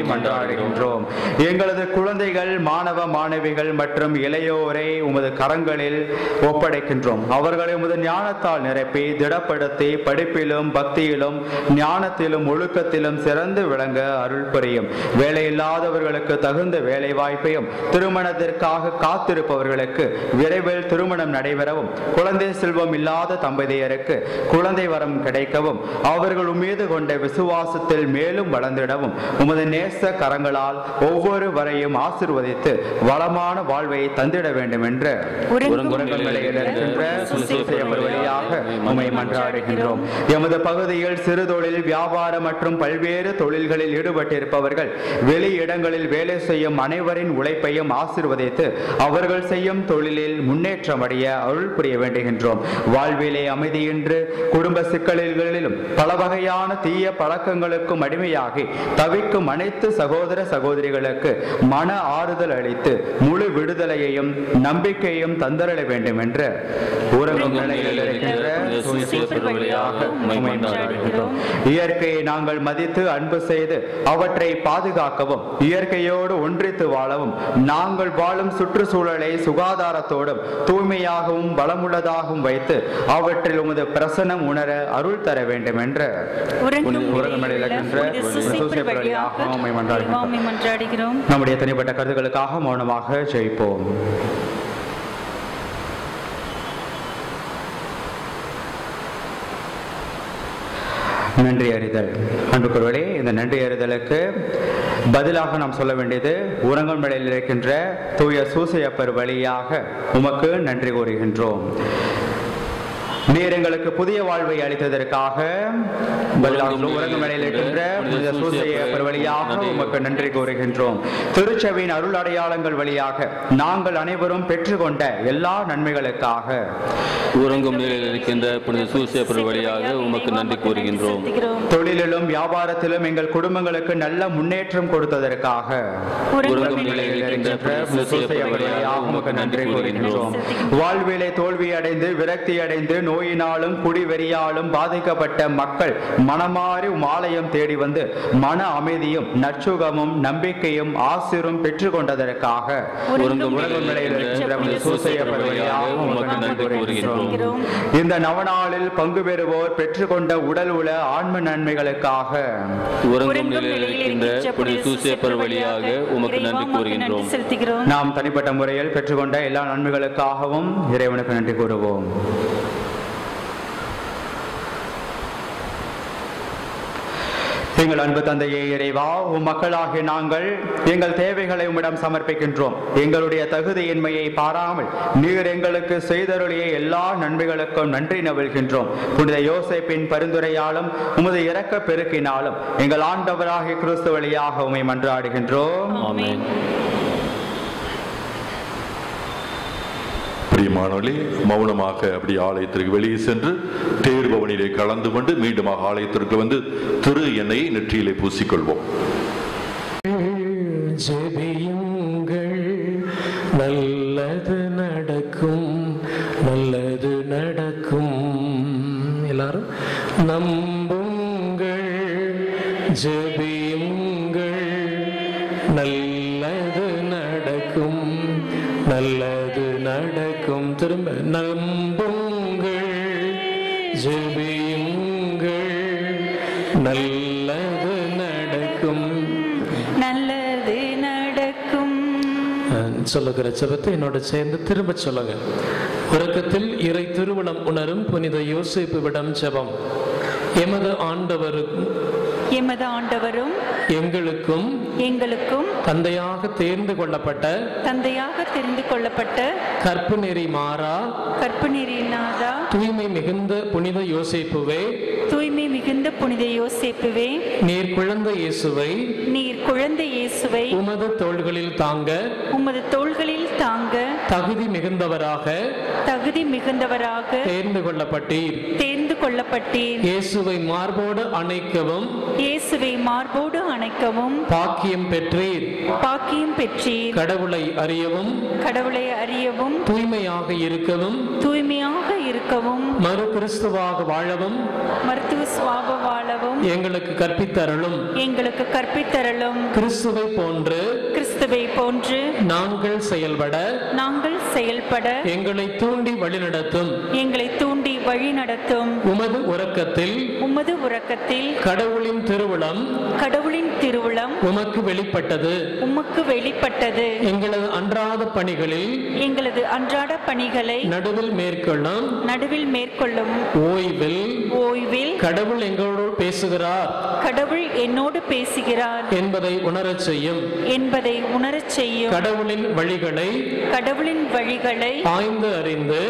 மன்றாடுகின்றோம். எங்களது குழந்தைகள், மாணவ மாணவிகள் மற்றும் இளையோரை உமது கரங்களில் ஒப்படைக்கின்றோம். அவர்களை உமது ஞானத்தால் நிரப்பி திடப்படுத்தி படிப்பிலும் பக்தியிலும் ஞானத்திலும் ஒழுக்கத்திலும் சிறந்து விளங்க அருள் புரியும். வேலையில்லாதவர்களுக்கு தகுந்த வேலை வாய்ப்பையும், திருமணத்திற்காக காத்திருப்பவர்களுக்கு விரைவில் திருமணம் நடைபெறவும், குழந்தை செல்வம் இல்லாத தம்பதியருக்கு குழந்தை வரம் கிடைக்கவும், அவர்கள் உம்மீது கொண்ட விசுவாசத்தில் மேலும் வளர்ந்திடவும் உமது நேச கரங்களால் ஒவ்வொரு வரையும் ஆசீர்வதித்து வளமான வாழ்வை தந்திட வேண்டும் என்று மன்றாடுகின்றோம். எமது பகுதியில் சிறு தொழில், வியாபாரம் மற்றும் பல்வேறு தொழில்களில் ஈடுபட்டிருப்பவர்கள், வெளி இடங்களில் வேலை செய்யும் அனைவரின் உழைப்பையும் ஆசீர்வதித்து அவர்கள் செய்யும் தொழிலில் முன்னேற்றம் அடைய அருள் புரிய வேண்டுகின்றோம். வாழ்விலே அமைதியின்றி குடும்ப சிக்கல்களிலும் பல வகையான தீய பழக்கங்களுக்கும் அடிமையாகி தவிக்கும் அனைத்து சகோதர சகோதரிகளுக்கு மன ஆறுதல் அளித்து முழு விடுதலையையும் நம்பிக்கையும் தந்தரள வேண்டும் என்று இயற்கையை நாங்கள் மதித்து அன்பு செய்து அவற்றை பாதுகாக்கவும், இயற்கையோடு ஒன்றித்து வாழவும், நாங்கள் வாழும் சுற்றுச்சூழலை சுகாதாரத்தோடும் தூய்மையாகவும் பலமுள்ளதாகவும் வைத்து அவற்றில் உமது பிரசன்னம் உணர அருள் தர வேண்டும் என்று நம்முடைய தனிப்பட்ட கருத்துக்களுக்காக மௌனமாக ஜெயிப்போம். நன்றி அறிதல். அன்புக்குரியவர்களே, இந்த நன்றி அறிதலுக்கு பதிலாக நாம் சொல்ல வேண்டியது, உறங்கும் நிலையில் இருக்கின்ற தூய சூசையப்பர் வழியாக உமக்கு நன்றி கூறுகின்றோம். நீர் எங்களுக்கு புதிய வாழ்வை அளித்ததற்காக வழியாக உமக்கு நன்றி கூறுகின்றோம். திருச்சபையின் அருள் அடையாளங்கள் வழியாக நாங்கள் அனைவரும் பெற்றுக்கொண்ட எல்லா நன்மைகளுக்காக உறங்கும் நிலையில் இருக்கின்ற புனித சூசையப்பர் வழியாக உமக்கு நன்றி கூறுகின்றோம். தொழிலிலும் வியாபாரத்திலும் எங்கள் குடும்பங்களுக்கு நல்ல முன்னேற்றம் கொடுத்ததற்காக உறங்கும் நிலையில் இருக்கின்ற புனித சூசையப்பர் வழியாக உமக்கு நன்றி கூறுகின்றோம். வாழ்விலே தோல்வி அடைந்து விரக்தி அடைந்து நோயினாலும் குடிவெறியாலும் பாதிக்கப்பட்ட மக்கள் மனமாறி ஆலயம் தேடி வந்து மன அமைதியும் நற்சுகமும் நம்பிக்கையும் ஆசிரும் பெற்றுக் கொண்டதற்காக இந்த நவநாளில் பங்கு பெறுவோர் பெற்றுக்கொண்ட உடல் உல ஆன்ம நன்மைகளுக்காக நாம் தனிப்பட்ட முறையில் பெற்றுக்கொண்ட எல்லா நன்மைகளுக்காகவும் இறைவனுக்கு நன்றி கூறுவோம். எங்கள் அன்பு தந்தையே இறைவா, உம் மக்களாகிய நாங்கள் எங்கள் தேவைகளை உம்மிடம் சமர்ப்பிக்கின்றோம். எங்களுடைய தகுதியின்மையை பாராமல் நீர் எங்களுக்கு செய்தருளிய எல்லா நன்மைகளுக்கும் நன்றி நல்கின்றோம். புனித யோசேப்பின் பரிந்துரையாலும் உமது இரக்க பெருக்கினாலும் எங்கள் ஆண்டவராகிய கிறிஸ்து வழியாக உம்மை மன்றாடுகின்றோம். ஆமென். பிரியமானவர்களே, மௌனமாக அப்படி ஆலயத்திற்கு வெளியே சென்று தேர்பவனிலே கலந்து கொண்டு மீண்டுமாக ஆலயத்திற்கு வந்து திரு எண்ணெயை நெற்றியிலே பூசிக்கொள்வோம். ஜெபியுங்கள், நல்லது நடக்கும், நல்லது நடக்கும். எல்லாரும் நம்புங்கள், ஜெபியுங்கள், நல்லது நடக்கும், நல்லது நடக்கும். திரும்ப நம்புங்கள், ஜெபியுங்கள், நல்லது நடக்கும், நல்லது நடக்கும். சொல்லுகிற ஜெபத்தை என்னோட சேர்ந்து திரும்ப சொல்லுங்க. உறக்கத்தில் இறை திருவுளம் உணரும் புனித யோசேப்புவிடம் ஜெபம். எமது ஆண்டவரும் எங்களுக்கும் தந்தையாக தெரிந்து கொள்ளப்பட்ட கற்பு நெறி நாதா, தூய்மை மிகுந்த புனித யோசேப்புவே, நீர் குழந்தை இயேசுவை உமது தோள்களில் தாங்க தகுதி மிகுந்தவராக தேர்ந்து கொள்ளப்பட்டீர். இயேசுவை மார்போடு அணைக்கவும் பாக்கியம் பெற்றீர். கடவுளை அறியவும் தூய்மையாக இருக்கவும் மறு கிறிஸ்துவாக வாழவும் எங்களுக்கு கற்பித்தருளும். கிறிஸ்துவை போன்று நாங்கள் செயல்பட எங்களை தூண்டி வழிநடத்தும். உமது உறக்கத்தில் கடவுளின் திருவுளம் உமக்கு வெளிப்பட்டது. எங்களது அன்றாட பணிகளை நடுவில் மேற்கொள்ளும் ஓய்வில் கடவுள் என்னோடு பேசுகிறார் என்பதை உணரச் செய்யும். கடவுளின் வழிகளை ஆய்ந்து அறிந்து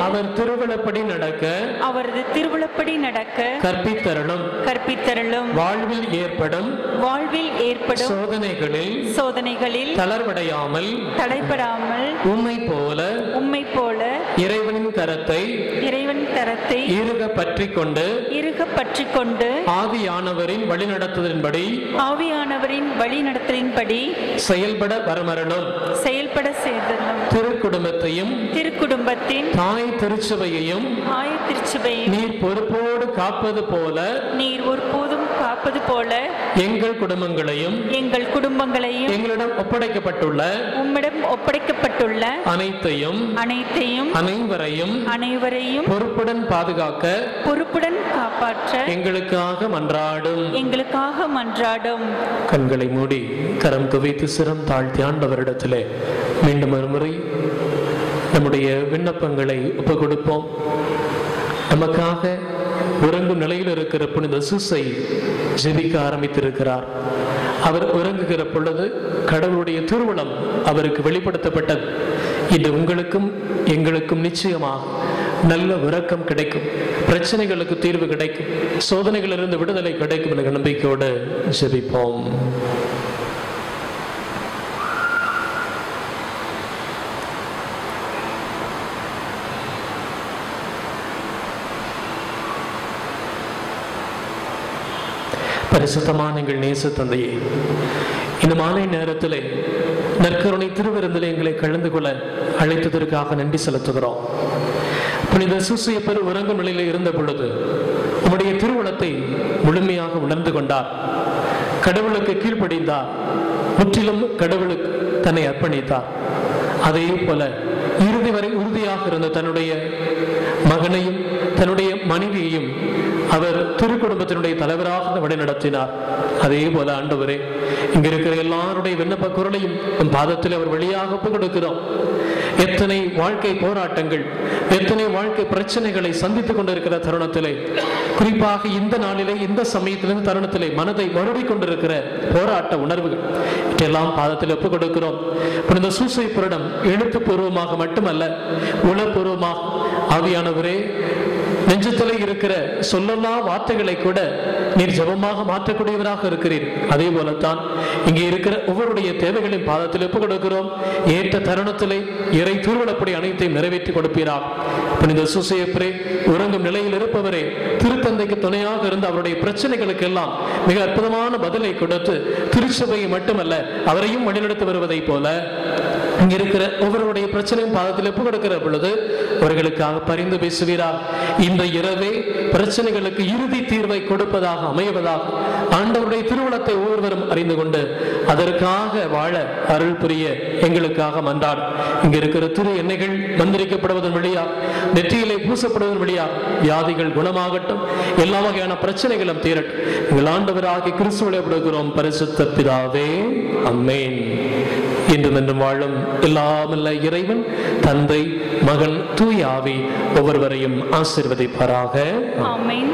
அவர் திருவுளப்படி நடக்க கற்பித்தருளும். வாழ்வில் ஏற்படும் சோதனைகளில் தளர்வடையாமல் உம்மை போல இறைவனின் கரத்தை இறுக பற்றிக் கொண்டு ஆவியானவரின் வழிநடத்துதலின்படி செயல்பட வரமருளும். திருக்குடும்பத்தின் தாய் திருச்சபையையும் நீர் பொறுப்போடு காப்பது போல எங்கள் குடும்பங்களையும் எங்களிடம் ஒப்படைக்கப்பட்டுள்ள அனைத்தையும் அனைவரையும் பொறுப்புடன் காப்பாற்ற எங்களுக்காக மன்றாடும். கண்களை மூடி கரம் குவித்து சிரம் தாழ்த்தி ஆண்டவரிடத்திலே மீண்டும் ஒருமுறை நம்முடைய விண்ணப்பங்களை ஒப்புக் கொடுப்போம். நமக்காக உறங்கும் நிலையில் இருக்கிற புனித சூசை ஜெபிக்க ஆரம்பித்திருக்கிறார். அவர் உறங்குகிற பொழுது கடவுளுடைய திருவுளம் அவருக்கு வெளிப்படுத்தப்பட்டது. இது உங்களுக்கும் எங்களுக்கும் நிச்சயமாக நல்ல உறக்கம் கிடைக்கும், பிரச்சனைகளுக்கு தீர்வு கிடைக்கும், சோதனைகளிலிருந்து விடுதலை கிடைக்கும் என்ற நம்பிக்கையோடு ஜெபிப்போம். பரிசுத்தமான எங்கள் நேச தந்தையே, இந்த மாலை நேரத்திலே நற்கருணை திருவிருந்திலே எங்களை கலந்து கொள்ள அழைத்ததற்காக நன்றி செலுத்துகிறோம். புனித சூசையப்பர் உறங்கும் நிலையில் இருந்த பொழுது உம்முடைய திருவுளத்தை முழுமையாக உணர்ந்து கொண்டார். கடவுளுக்கு கீழ்ப்படிந்தார். முற்றிலும் கடவுளுக்கு தன்னை அர்ப்பணித்தார். அதே போல இறுதி வரை உறுதியாக இருந்த தன்னுடைய மகனையும் தன்னுடைய மனைவியையும் அவர் திருக்குடும்பத்தினுடைய தலைவராக வழிநடத்தினார். அதே போல ஆண்டவரே, இங்க இருக்கிற எல்லாருடைய விண்ணப்ப குரலையும் பாதத்தில் அவர் வழியாக ஒப்புக் கொடுக்கிறோம். எத்தனை வாழ்க்கை போராட்டங்கள், எத்தனை வாழ்க்கை பிரச்சனைகளை சந்தித்துக் கொண்டிருக்கிற தருணத்திலே, குறிப்பாக இந்த நாளிலே இந்த சமயத்திலிருந்து தருணத்திலே மனதை வருடி கொண்டிருக்கிற போராட்ட உணர்வுகள் எல்லாம் பாதத்தில் ஒப்புக் கொடுக்கிறோம். புனித சூசையப்பரிடம் எழுத்துப்பூர்வமாக மட்டுமல்ல, உளப்பூர்வமாக ஆவியானவரே, நெஞ்சத்திலே இருக்கிற சொல்லல்லா வார்த்தைகளை கூட நீர் ஜெபமாக மாற்றக்கூடியவராக இருக்கிறீர். அதே போலத்தான் இங்கே இருக்கிற ஒவ்வொருடைய தேவைகளின் பாதத்தில் ஒப்புக் கொடுக்கிறோம். ஏற்ற தருணத்திலே இறை திருவிழப்படி அனைத்தையும் நிறைவேற்றி கொடுப்பீராக. புனித சூசையப்பரே, உறங்கும் நிலையில் இருப்பவரே, திருத்தந்தைக்கு துணையாக இருந்து அவருடைய பிரச்சனைகளுக்கு எல்லாம் மிக அற்புதமான பதிலை கொடுத்து திருச்சபையை மட்டுமல்ல அவரையும் வழிநடத்தி வருவதை போல இங்க இருக்கிற ஒவ்வொருடைய பிரச்சனையும் பாதத்தில் ஒப்புக் கொடுக்கிற பொழுது அவர்களுக்காக பரிந்து பேசுவீராக. இந்த இரவே பிரச்சனைகளுக்கு இறுதி தீர்வை கொடுப்பதாக அமைவதாக ஆண்டவருடைய திருவுளத்தை ஒவ்வொருவரும் அறிந்து கொண்டு அதற்காக வாழ அருள் புரிய எங்களுக்காக மன்றாடு. இங்க இருக்கிற திரு எண்ணெய்கள் மந்திரிக்கப்படுவதன் வழியா, நெற்றியிலே பூசப்படுவதன் வழியா வியாதிகள் குணமாகட்டும், எல்லா வகையான பிரச்சனைகளும் தீரட்டும். எங்கள் ஆண்டவராகிய கிறிஸ்துவை விடுகிறோம் பரிசுத்த பிதாவே, ஆமென். இன்றும் என்றும் வாழும் எல்லாமல்ல இறைவன் தந்தை, மகன், தூய ஆவி ஒவ்வொருவரையும் ஆசீர்வதிப்பாராக. ஆமென்.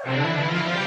Thank you.